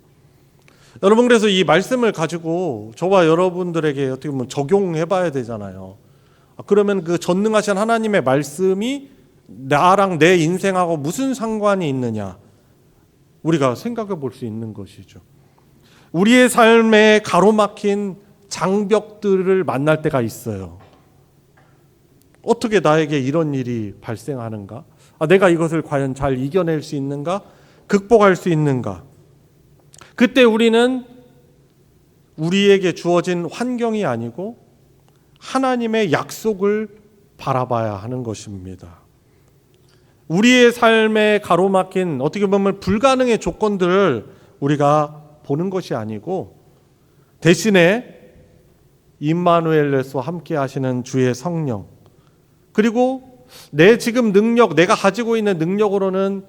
여러분, 그래서 이 말씀을 가지고 저와 여러분들에게 어떻게 보면 적용해 봐야 되잖아요. 그러면 그 전능하신 하나님의 말씀이 나랑 내 인생하고 무슨 상관이 있느냐, 우리가 생각해 볼 수 있는 것이죠. 우리의 삶에 가로막힌 장벽들을 만날 때가 있어요. 어떻게 나에게 이런 일이 발생하는가? 내가 이것을 과연 잘 이겨낼 수 있는가? 극복할 수 있는가? 그때 우리는 우리에게 주어진 환경이 아니고 하나님의 약속을 바라봐야 하는 것입니다. 우리의 삶에 가로막힌 어떻게 보면 불가능의 조건들을 우리가 보는 것이 아니고 대신에 임마누엘레서 함께 하시는 주의 성령, 그리고 내 지금 능력, 내가 가지고 있는 능력으로는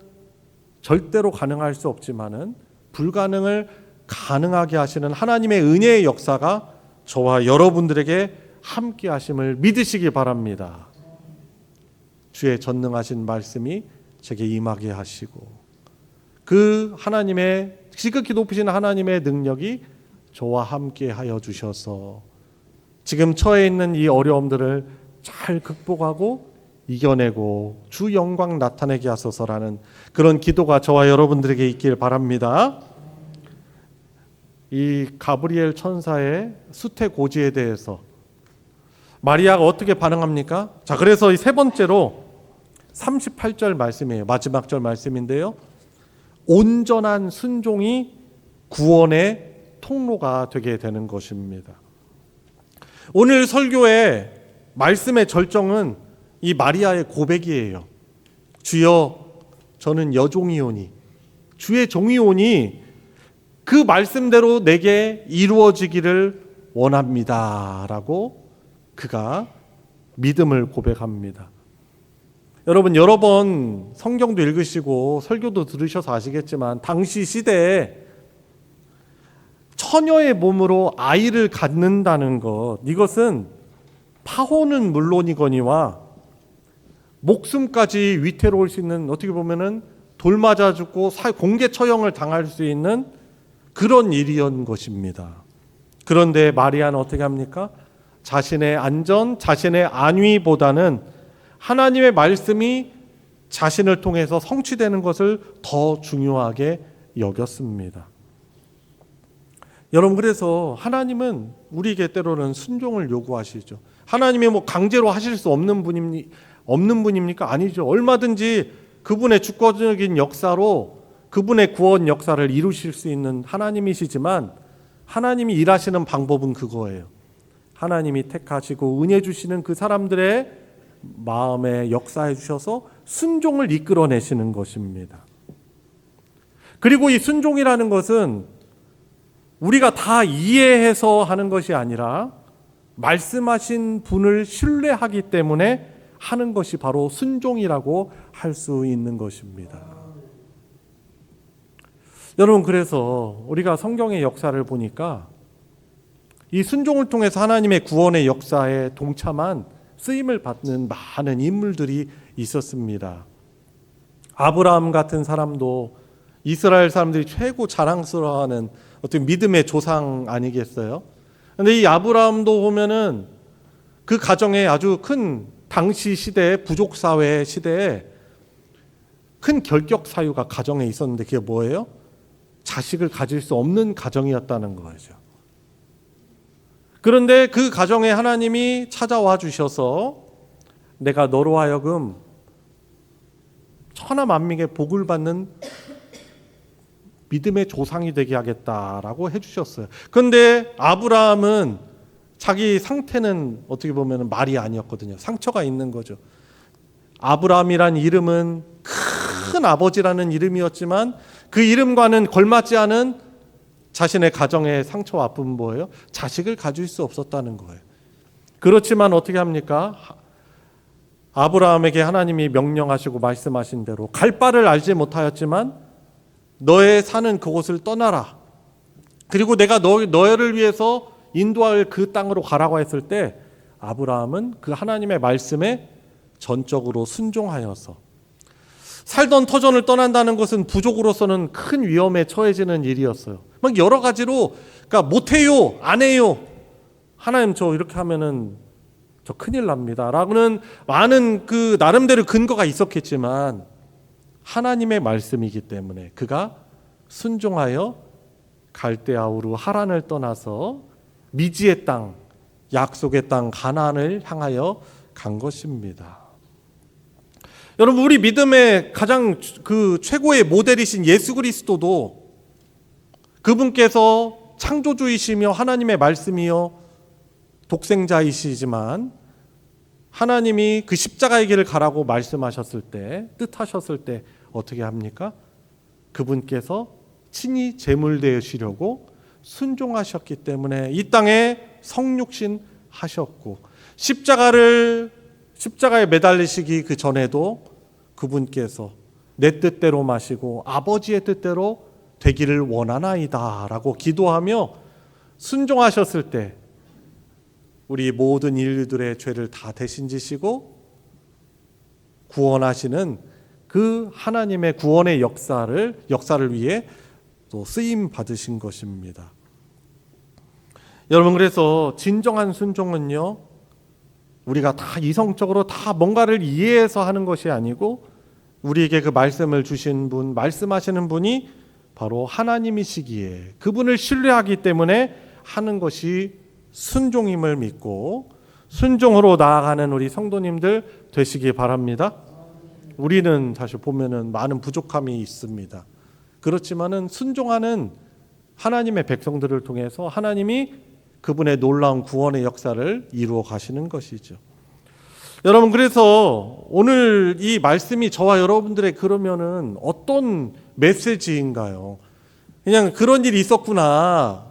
절대로 가능할 수 없지만은 불가능을 가능하게 하시는 하나님의 은혜의 역사가 저와 여러분들에게 함께 하심을 믿으시기 바랍니다. 주의 전능하신 말씀이 제게 임하게 하시고 그 하나님의 지극히 높으신 하나님의 능력이 저와 함께 하여 주셔서 지금 처해 있는 이 어려움들을 잘 극복하고 이겨내고 주 영광 나타내게 하소서라는 그런 기도가 저와 여러분들에게 있길 바랍니다. 이 가브리엘 천사의 수태고지에 대해서 마리아가 어떻게 반응합니까? 자, 그래서 이 세 번째로 38절 말씀이에요. 마지막 절 말씀인데요. 온전한 순종이 구원의 통로가 되게 되는 것입니다. 오늘 설교의 말씀의 절정은 이 마리아의 고백이에요. 주여, 저는 여종이오니, 주의 종이오니 그 말씀대로 내게 이루어지기를 원합니다 라고 그가 믿음을 고백합니다. 여러분, 여러 번 성경도 읽으시고 설교도 들으셔서 아시겠지만 당시 시대에 처녀의 몸으로 아이를 갖는다는 것, 이것은 파혼은 물론이거니와 목숨까지 위태로울 수 있는, 어떻게 보면은 돌 맞아 죽고 공개 처형을 당할 수 있는 그런 일이었던 것입니다. 그런데 마리아는 어떻게 합니까? 자신의 안전, 자신의 안위보다는 하나님의 말씀이 자신을 통해서 성취되는 것을 더 중요하게 여겼습니다. 여러분, 그래서 하나님은 우리에게 때로는 순종을 요구하시죠. 하나님이 강제로 하실 수 없는 분입니까? 아니죠. 얼마든지 그분의 주권적인 역사로 그분의 구원 역사를 이루실 수 있는 하나님이시지만 하나님이 일하시는 방법은 그거예요. 하나님이 택하시고 은혜 주시는 그 사람들의 마음에 역사해 주셔서 순종을 이끌어내시는 것입니다. 그리고 이 순종이라는 것은 우리가 다 이해해서 하는 것이 아니라 말씀하신 분을 신뢰하기 때문에 하는 것이 바로 순종이라고 할 수 있는 것입니다. 여러분, 그래서 우리가 성경의 역사를 보니까 이 순종을 통해서 하나님의 구원의 역사에 동참한 쓰임을 받는 많은 인물들이 있었습니다. 아브라함 같은 사람도 이스라엘 사람들이 최고 자랑스러워하는 어떤 믿음의 조상 아니겠어요? 근데 이 아브라함도 보면은 그 가정에 아주 큰 당시 시대에 부족 사회 시대에 큰 결격 사유가 가정에 있었는데 그게 뭐예요? 자식을 가질 수 없는 가정이었다는 거죠. 그런데 그 가정에 하나님이 찾아와 주셔서 내가 너로 하여금 천하 만민의 복을 받는 믿음의 조상이 되게 하겠다라고 해주셨어요. 그런데 아브라함은 자기 상태는 어떻게 보면 말이 아니었거든요. 상처가 있는 거죠. 아브라함이란 이름은 큰 아버지라는 이름이었지만 그 이름과는 걸맞지 않은 자신의 가정의 상처와 아픔은 뭐예요? 자식을 가질 수 없었다는 거예요. 그렇지만 어떻게 합니까? 아브라함에게 하나님이 명령하시고 말씀하신 대로 갈 바를 알지 못하였지만 너의 사는 그곳을 떠나라. 그리고 내가 너를 위해서 인도할 그 땅으로 가라고 했을 때 아브라함은 그 하나님의 말씀에 전적으로 순종하여서 살던 터전을 떠난다는 것은 부족으로서는 큰 위험에 처해지는 일이었어요. 막 여러 가지로 그러니까 못해요, 안 해요. 하나님 저 이렇게 하면은 저 큰일 납니다. 라고는 많은 그 나름대로 근거가 있었겠지만 하나님의 말씀이기 때문에 그가 순종하여 갈대아우르 하란을 떠나서 미지의 땅, 약속의 땅 가나안을 향하여 간 것입니다. 여러분 우리 믿음의 가장 그 최고의 모델이신 예수 그리스도도 그분께서 창조주이시며 하나님의 말씀이요 독생자이시지만 하나님이 그 십자가의 길을 가라고 말씀하셨을 때 뜻하셨을 때 어떻게 합니까? 그분께서 친히 제물 되시려고 순종하셨기 때문에 이 땅에 성육신 하셨고 십자가에 매달리시기 그 전에도 그분께서 내 뜻대로 마시고 아버지의 뜻대로 되기를 원하나이다 라고 기도하며 순종하셨을 때 우리 모든 인류들의 죄를 다 대신 지시고 구원하시는 그 하나님의 구원의 역사를 위해 또 쓰임 받으신 것입니다. 여러분 그래서 진정한 순종은요 우리가 다 이성적으로 다 뭔가를 이해해서 하는 것이 아니고 우리에게 그 말씀을 주신 분, 말씀하시는 분이 바로 하나님이시기에 그분을 신뢰하기 때문에 하는 것이 순종임을 믿고 순종으로 나아가는 우리 성도님들 되시기 바랍니다. 우리는 사실 보면은 많은 부족함이 있습니다. 그렇지만은 순종하는 하나님의 백성들을 통해서 하나님이 그분의 놀라운 구원의 역사를 이루어 가시는 것이죠. 여러분 그래서 오늘 이 말씀이 저와 여러분들의 그러면은 어떤 메시지인가요? 그냥 그런 일이 있었구나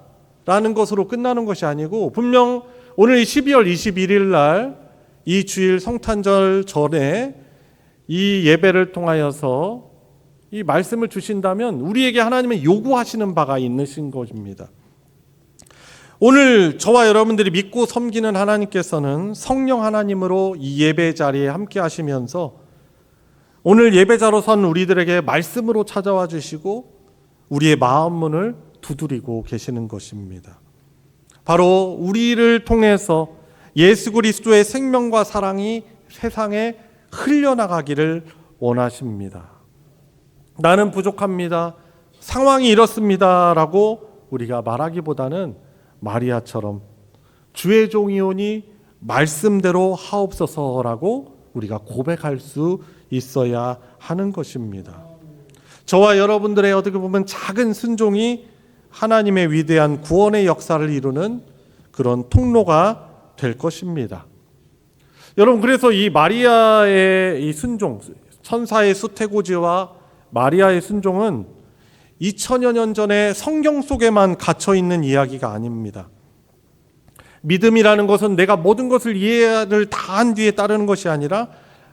라는 것으로 끝나는 것이 아니고 분명 오늘 12월 21일 날 이 주일 성탄절 전에 이 예배를 통하여서 이 말씀을 주신다면 우리에게 하나님은 요구하시는 바가 있으신 것입니다. 오늘 저와 여러분들이 믿고 섬기는 하나님께서는 성령 하나님으로 이 예배 자리에 함께 하시면서 오늘 예배자로 선 우리들에게 말씀으로 찾아와 주시고 우리의 마음 문을 두드리고 계시는 것입니다. 바로 우리를 통해서 예수 그리스도의 생명과 사랑이 세상에 흘려나가기를 원하십니다. 나는 부족합니다. 상황이 이렇습니다. 라고 우리가 말하기보다는 마리아처럼 주의 종이오니 말씀대로 하옵소서라고 우리가 고백할 수 있어야 하는 것입니다. 저와 여러분들의 어떻게 보면 작은 순종이 하나님의 위대한 구원의 역사를 이루는 그런 통로가 될 것입니다. 여러분 그래서 이 마리아의 이 순종, 천사의 수태고지와 마리아의 순종은 2000여 년 전에 성경 속에만 갇혀 있는 이야기가 아닙니다. 믿음이라는 것은 내가 모든 것을 이해를 다 한 뒤에 따르는 것이 아니라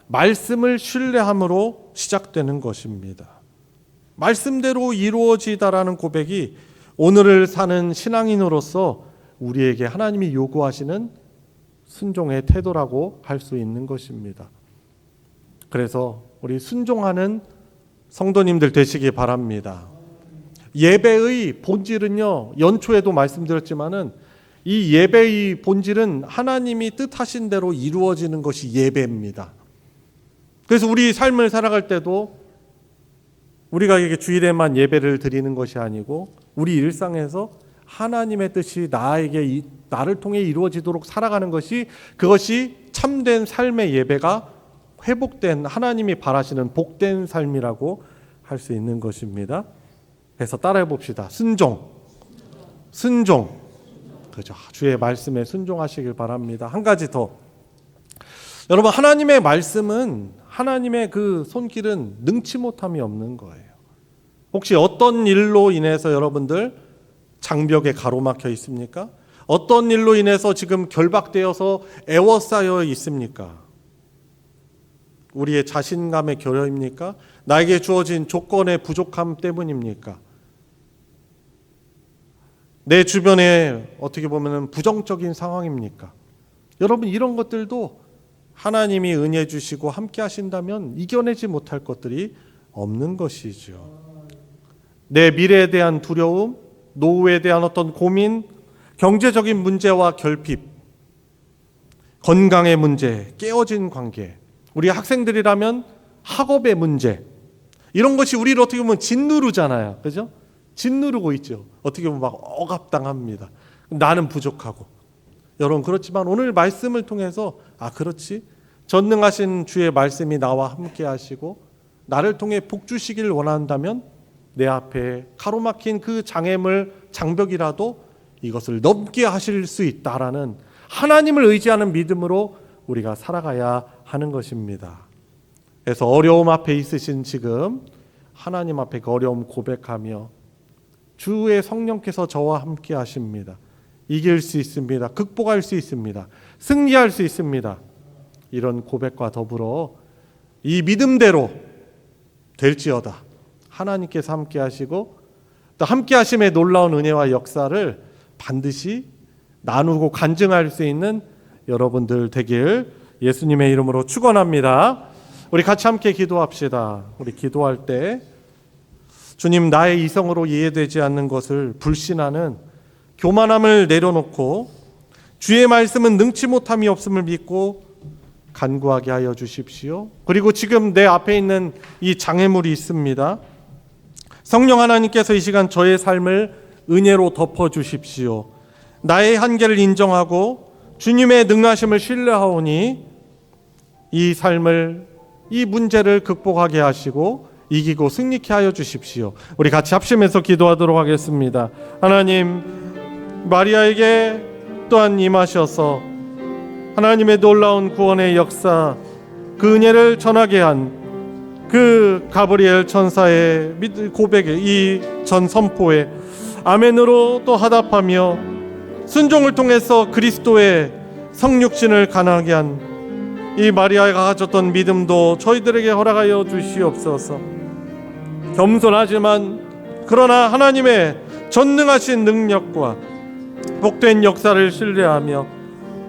말씀을 신뢰함으로 시작되는 것입니다. 말씀대로 이루어지다라는 고백이 오늘을 사는 신앙인으로서 우리에게 하나님이 요구하시는 순종의 태도라고 할 수 있는 것입니다. 그래서 우리 순종하는 성도님들 되시기 바랍니다. 예배의 본질은요, 연초에도 말씀드렸지만은 이 예배의 본질은 하나님이 뜻하신 대로 이루어지는 것이 예배입니다. 그래서 우리 삶을 살아갈 때도 우리가 이게 주일에만 예배를 드리는 것이 아니고 우리 일상에서 하나님의 뜻이 나를 통해 이루어지도록 살아가는 것이, 그것이 참된 삶의 예배가 회복된, 하나님이 바라시는 복된 삶이라고 할 수 있는 것입니다. 그래서 따라해 봅시다. 순종. 그죠? 주의 말씀에 순종하시길 바랍니다. 한 가지 더. 여러분, 하나님의 말씀은, 하나님의 그 손길은 능치 못함이 없는 거예요. 혹시 어떤 일로 인해서 여러분들 장벽에 가로막혀 있습니까? 어떤 일로 인해서 지금 결박되어서 애워싸여 있습니까? 우리의 자신감의 결여입니까? 나에게 주어진 조건의 부족함 때문입니까? 내 주변에 어떻게 보면 부정적인 상황입니까? 여러분, 이런 것들도 하나님이 은혜 주시고 함께 하신다면 이겨내지 못할 것들이 없는 것이죠. 내 미래에 대한 두려움, 노후에 대한 어떤 고민, 경제적인 문제와 결핍, 건강의 문제, 깨어진 관계, 우리 학생들이라면 학업의 문제, 이런 것이 우리를 어떻게 보면 짓누르잖아요. 그죠? 짓누르고 있죠. 어떻게 보면 막 억압당합니다. 나는 부족하고. 여러분, 그렇지만 오늘 말씀을 통해서 그렇지, 전능하신 주의 말씀이 나와 함께 하시고 나를 통해 복 주시기를 원한다면 내 앞에 가로막힌 그 장애물, 장벽이라도 이것을 넘게 하실 수 있다라는 하나님을 의지하는 믿음으로 우리가 살아가야 하는 것입니다. 그래서 어려움 앞에 있으신 지금 하나님 앞에 그 어려움 고백하며 주의 성령께서 저와 함께 하십니다. 이길 수 있습니다. 극복할 수 있습니다. 승리할 수 있습니다. 이런 고백과 더불어 이 믿음대로 될지어다. 하나님께서 함께 하시고 또 함께 하심의 놀라운 은혜와 역사를 반드시 나누고 간증할 수 있는 여러분들 되길 예수님의 이름으로 축원합니다. 우리 같이 함께 기도합시다. 우리 기도할 때 주님, 나의 이성으로 이해되지 않는 것을 불신하는 교만함을 내려놓고 주의 말씀은 능치 못함이 없음을 믿고 간구하게 하여 주십시오. 그리고 지금 내 앞에 있는 이 장애물이 있습니다. 성령 하나님께서 이 시간 저의 삶을 은혜로 덮어 주십시오. 나의 한계를 인정하고 주님의 능하심을 신뢰하오니 이 삶을, 이 문제를 극복하게 하시고 이기고 승리케 하여 주십시오. 우리 같이 합심해서 기도하도록 하겠습니다. 하나님, 마리아에게 또한 임하셔서 하나님의 놀라운 구원의 역사, 그 은혜를 전하게 한 그 가브리엘 천사의 고백에, 이 전 선포에 아멘으로 또 하답하며 순종을 통해서 그리스도의 성육신을 가능하게 한 이 마리아가 가졌던 믿음도 저희들에게 허락하여 주시옵소서. 겸손하지만 그러나 하나님의 전능하신 능력과 복된 역사를 신뢰하며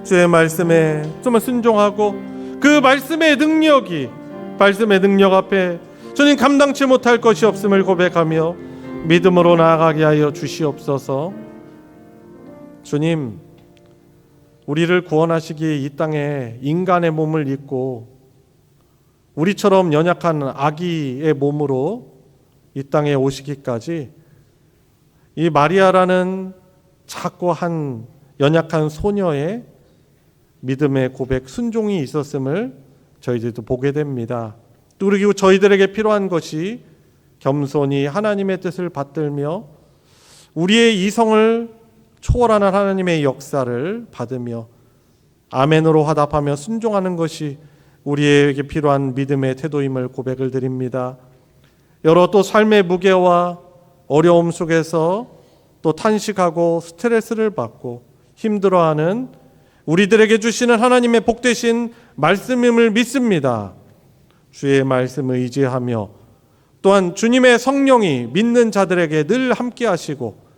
주의 말씀에 정말 순종하고 그 말씀의 능력 앞에 주님 감당치 못할 것이 없음을 고백하며 믿음으로 나아가게 하여 주시옵소서. 주님, 우리를 구원하시기에 이 땅에 인간의 몸을 입고 우리처럼 연약한 아기의 몸으로 이 땅에 오시기까지 이 마리아라는 작고 한 연약한 소녀의 믿음의 고백, 순종이 있었음을 저희들도 보게 됩니다. 또 그리고 저희들에게 필요한 것이 겸손히 하나님의 뜻을 받들며 우리의 이성을 초월하는 하나님의 역사를 받으며 아멘으로 화답하며 순종하는 것이 우리에게 필요한 믿음의 태도임을 고백을 드립니다. 여러 또 삶의 무게와 어려움 속에서 또 탄식하고 스트레스를 받고 힘들어하는 우리들에게 주시는 하나님의 복되신 말씀임을 믿습니다. 주의 말씀을 의지하며 또한 주님의 성령이 믿는 자들에게 늘 함께 하시고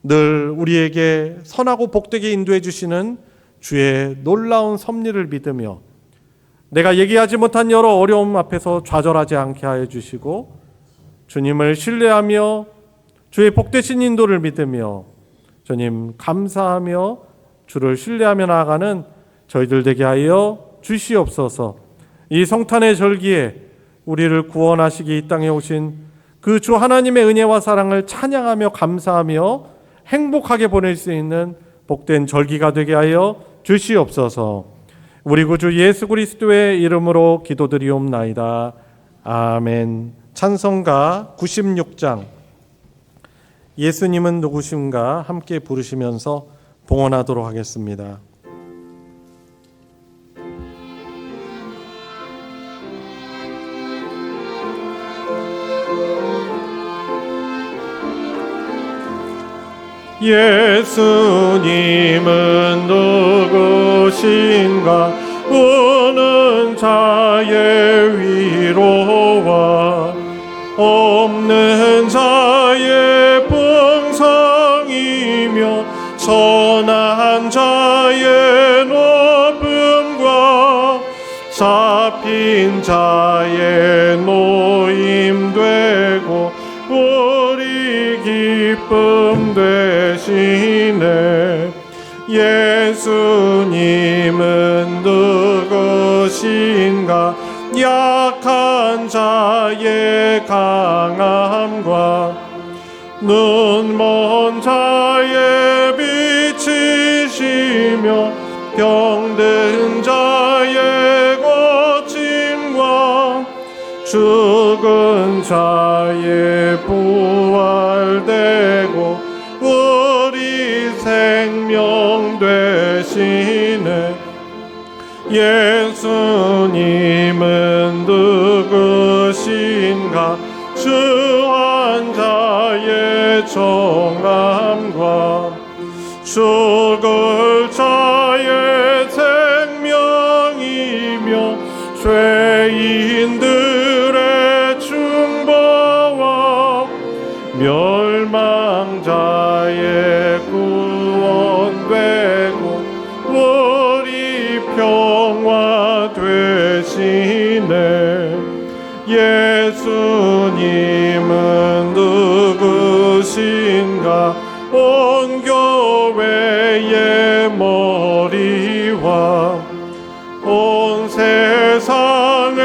늘 우리에게 선하고 복되게 인도해 주시는 주의 놀라운 섭리를 믿으며 내가 얘기하지 못한 여러 어려움 앞에서 좌절하지 않게 하여 주시고 주님을 신뢰하며 주의 복되신 인도를 믿으며 주님 감사하며 주를 신뢰하며 나아가는 저희들 되게 하여 주시옵소서. 이 성탄의 절기에 우리를 구원하시기 이 땅에 오신 그 주 하나님의 은혜와 사랑을 찬양하며 감사하며 행복하게 보낼 수 있는 복된 절기가 되게 하여 주시옵소서. 우리 구주 예수 그리스도의 이름으로 기도드리옵나이다. 아멘. 찬송가 96장 예수님은 누구신가 함께 부르시면서 봉헌하도록 하겠습니다. 예수님은 누구신가 우는 자의 위로와 없는 자의 풍성이며 선한 자의 높음과 잡힌 자의 노임되고 우리 기쁨 되시네. 예수님은 누구신가 약한 자의 강함과 눈먼 자의 빛이시며 병든 자의 고침과 죽은 자의 부활되고 우리 생명 되시네. 예수님은 누구신가 주한 자의 정함과 죽을 자의 생명이며 죄인들의 중보와 멸망자의 구원되고 우리 평화 되시네. 예수님은 누구신가 온 교회의 머리와 온 세상의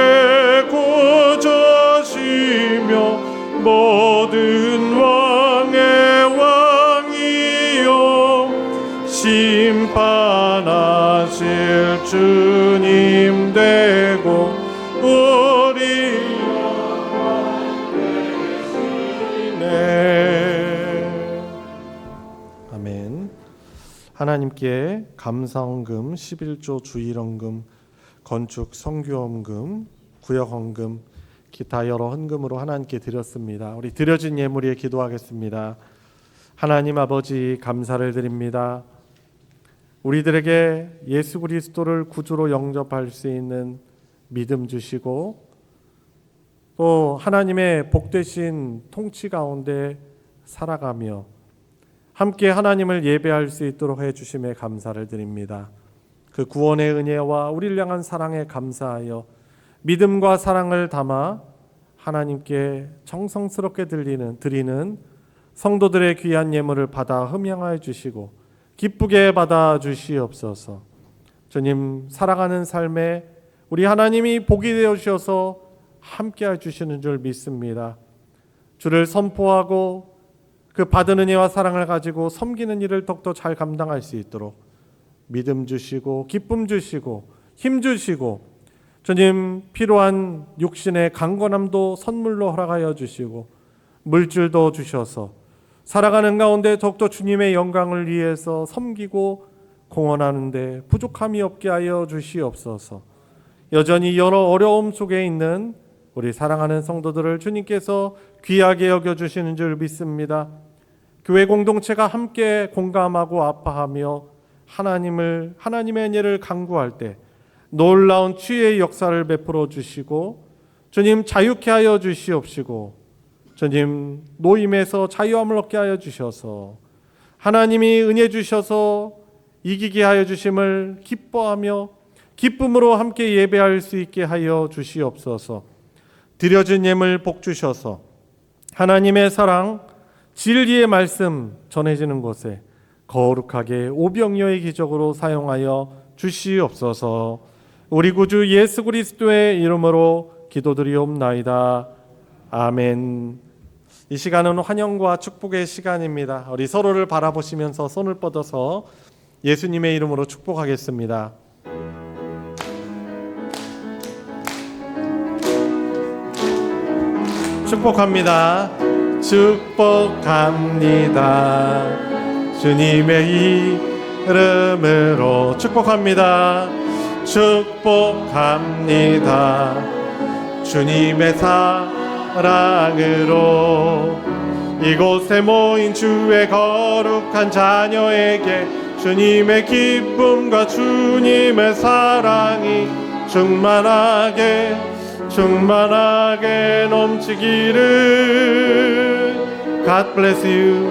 구주시며 모든 왕의 왕이요 심판하실 주님 되고 우리 영광 되시네. 아멘. 하나님께 감사헌금, 11조 주일헌금, 건축 성교헌금, 구역헌금, 기타 여러 헌금으로 하나님께 드렸습니다. 우리 드려진 예물 위에 기도하겠습니다. 하나님 아버지 감사를 드립니다. 우리들에게 예수 그리스도를 구주로 영접할 수 있는 믿음 주시고 또 하나님의 복되신 통치 가운데 살아가며 함께 하나님을 예배할 수 있도록 해주심에 감사를 드립니다. 그 구원의 은혜와 우리를 향한 사랑에 감사하여 믿음과 사랑을 담아 하나님께 정성스럽게 드리는 성도들의 귀한 예물을 받아 흠양하여 주시고 기쁘게 받아 주시옵소서. 주님 살아가는 삶에 우리 하나님이 복이 되어 주셔서 함께해 주시는 줄 믿습니다. 주를 선포하고 그 받은 은혜와 사랑을 가지고 섬기는 일을 더욱더 잘 감당할 수 있도록 믿음 주시고 기쁨 주시고 힘 주시고 주님 필요한 육신의 강건함도 선물로 허락하여 주시고 물질도 주셔서 살아가는 가운데 더욱더 주님의 영광을 위해서 섬기고 공헌하는데 부족함이 없게 하여 주시옵소서. 여전히 여러 어려움 속에 있는 우리 사랑하는 성도들을 주님께서 귀하게 여겨주시는 줄 믿습니다. 교회 공동체가 함께 공감하고 아파하며 하나님의 은혜를 간구할 때 놀라운 치유의 역사를 베풀어 주시고 주님 자유케 하여 주시옵시고 주님 노임에서 자유함을 얻게 하여 주셔서 하나님이 은혜 주셔서 이기게 하여 주심을 기뻐하며 기쁨으로 함께 예배할 수 있게 하여 주시옵소서. 드려진 예물 복 주셔서 하나님의 사랑, 진리의 말씀 전해지는 곳에 거룩하게 오병이어의 기적으로 사용하여 주시옵소서. 우리 구주 예수 그리스도의 이름으로 기도드리옵나이다. 아멘. 이 시간은 환영과 축복의 시간입니다. 우리 서로를 바라보시면서 손을 뻗어서 예수님의 이름으로 축복하겠습니다. 축복합니다. 축복합니다. 주님의 이름으로 축복합니다. 축복합니다. 주님의 사랑으로 이곳에 모인 주의 거룩한 자녀에게 주님의 기쁨과 주님의 사랑이 충만하게 넘치기를. God bless you.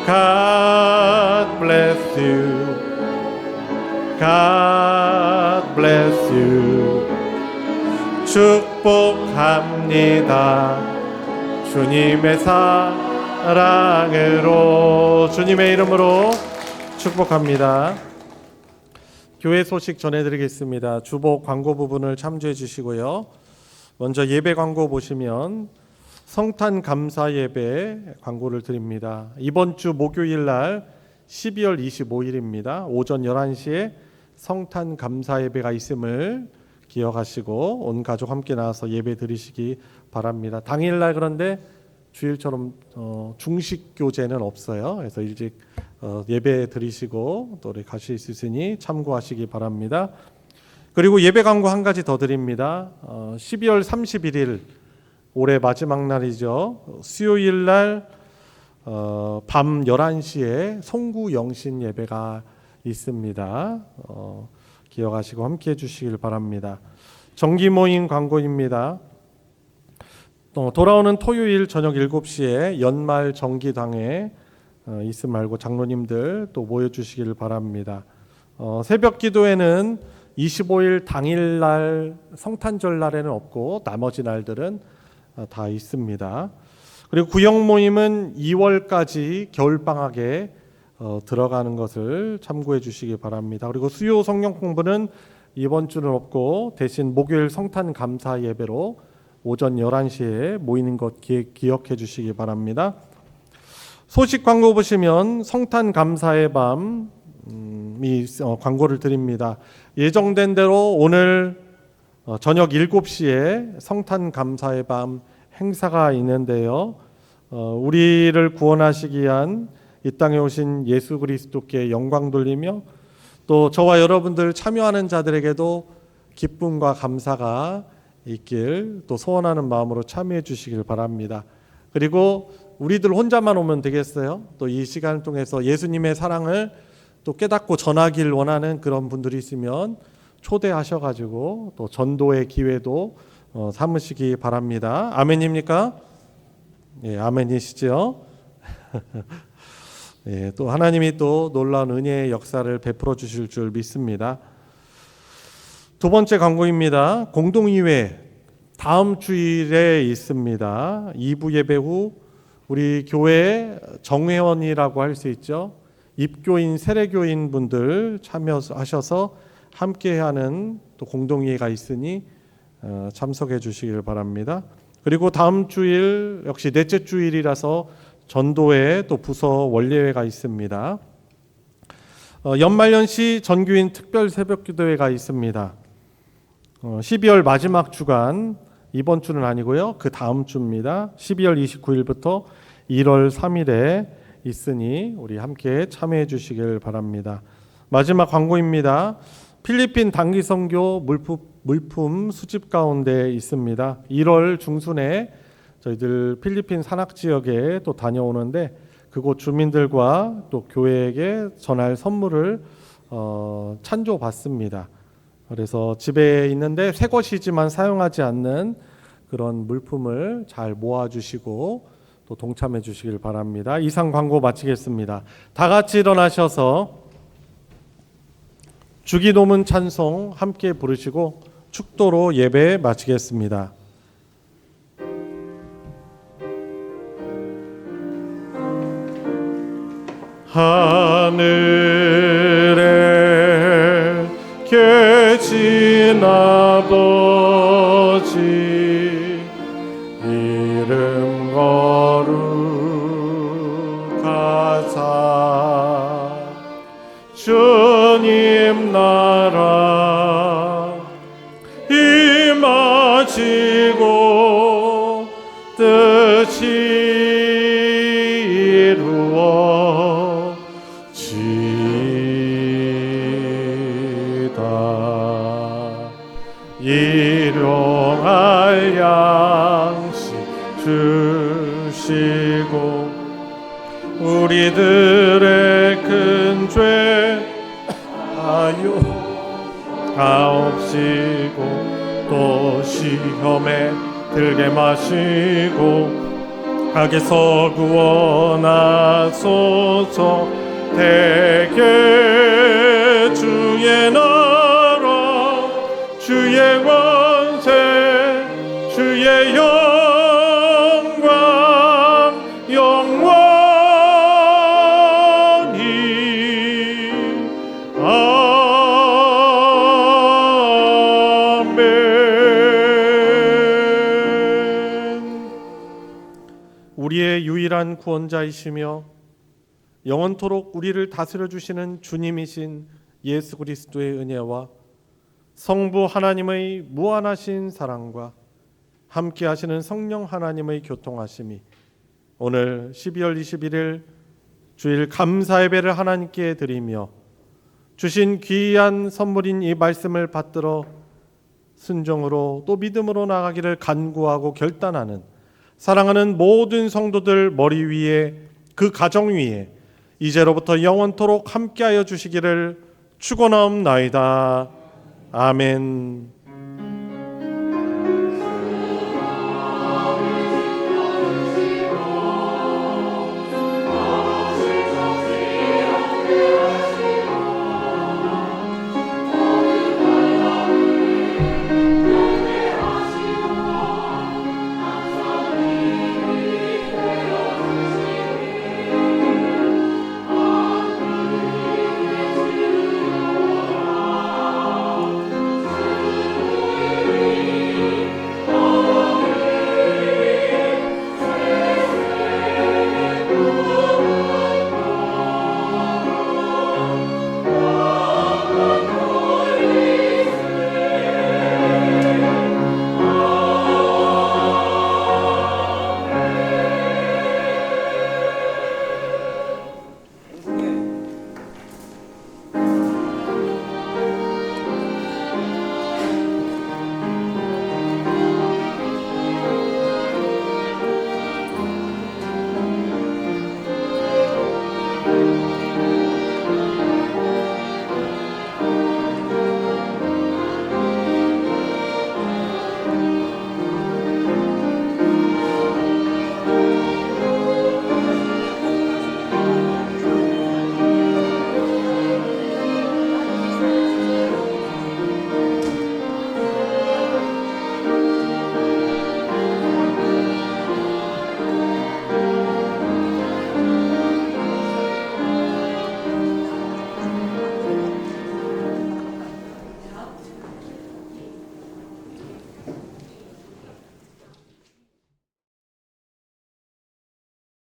God bless you. God bless you. 축복합니다. 주님의 사랑으로 주님의 이름으로 축복합니다. 교회 소식 전해드리겠습니다. 주보 광고 부분을 참조해 주시고요. 먼저 예배 광고 보시면 성탄 감사 예배 광고를 드립니다. 이번 주 목요일 날 12월 25일입니다. 오전 11시에 성탄 감사 예배가 있음을 기억하시고 온 가족 함께 나와서 예배 드리시기 바랍니다. 당일날 그런데 주일처럼 중식 교제는 없어요. 그래서 일찍 예배 드리시고 또 우리 가실 수 있으니 참고하시기 바랍니다. 그리고 예배 광고 한 가지 더 드립니다. 12월 31일 올해 마지막 날이죠. 수요일 날 밤 11시에 송구 영신 예배가 있습니다. 기억하시고 함께 해주시길 바랍니다. 정기 모임 광고입니다. 돌아오는 토요일 저녁 7시에 연말 정기당회 있음 말고 장로님들 또 모여주시길 바랍니다. 새벽 기도회는 25일 당일날 성탄절 날에는 없고 나머지 날들은 다 있습니다. 그리고 구역 모임은 2월까지 겨울방학에 들어가는 것을 참고해 주시기 바랍니다. 그리고 수요 성경 공부는 이번 주는 없고 대신 목요일 성탄 감사 예배로 오전 11시에 모이는 것 기억해 주시기 바랍니다. 소식 광고 보시면 성탄 감사의 밤이 광고를 드립니다. 예정된 대로 오늘 저녁 7시에 성탄 감사의 밤 행사가 있는데요. 우리를 구원하시기 위한 이 땅에 오신 예수 그리스도께 영광 돌리며 또 저와 여러분들 참여하는 자들에게도 기쁨과 감사가 있길 또 소원하는 마음으로 참여해 주시길 바랍니다. 그리고 우리들 혼자만 오면 되겠어요? 또 이 시간을 통해서 예수님의 사랑을 또 깨닫고 전하길 원하는 그런 분들이 있으면 초대하셔가지고 또 전도의 기회도 삼으시기 바랍니다. 아멘입니까? 예, 아멘이시죠? 예, 또 하나님이 또 놀라운 은혜의 역사를 베풀어 주실 줄 믿습니다. 두 번째 광고입니다. 공동의회 다음 주일에 있습니다. 2부 예배 후 우리 교회 정회원이라고 할 수 있죠. 입교인, 세례교인 분들 참여하셔서 함께하는 또 공동회의가 있으니 참석해 주시길 바랍니다. 그리고 다음 주일 역시 넷째 주일이라서 전도회 또 부서 원례회가 있습니다. 연말연시 전교인 특별 새벽기도회가 있습니다. 12월 마지막 주간, 이번 주는 아니고요. 그 다음 주입니다. 12월 29일부터 1월 3일에 있으니 우리 함께 참여해 주시길 바랍니다. 마지막 광고입니다. 필리핀 단기 선교 물품 수집 가운데 있습니다. 1월 중순에 저희들 필리핀 산악 지역에 또 다녀오는데 그곳 주민들과 또 교회에게 전할 선물을 찬조 받습니다. 그래서 집에 있는데 새 것이지만 사용하지 않는 그런 물품을 잘 모아주시고 또 동참해 주시길 바랍니다. 이상 광고 마치겠습니다. 다 같이 일어나셔서 주기도문 찬송 함께 부르시고 축도로 예배 마치겠습니다. 하늘에 계신 아버지 이름 거룩하사 주님 나라 임하시고 뜻이 이루어지이다. 일용할 양식 주시고 우리들의 큰 죄 하옵시고 또 시험에 들게 마시고 악에서 구원하소서. 대개 주의 나라 주의 권세 주의 영광 영원히 아멘. 우리의 유일한 구원자이시며 영원토록 우리를 다스려 주시는 주님이신 예수 그리스도의 은혜와 성부 하나님의 무한하신 사랑과 함께 하시는 성령 하나님의 교통하심이 오늘 12월 21일 주일 감사 예배를 하나님께 드리며 주신 귀한 선물인 이 말씀을 받들어 순종으로 또 믿음으로 나가기를 간구하고 결단하는 사랑하는 모든 성도들 머리 위에 그 가정 위에 이제로부터 영원토록 함께하여 주시기를 축원하옵나이다. 아멘.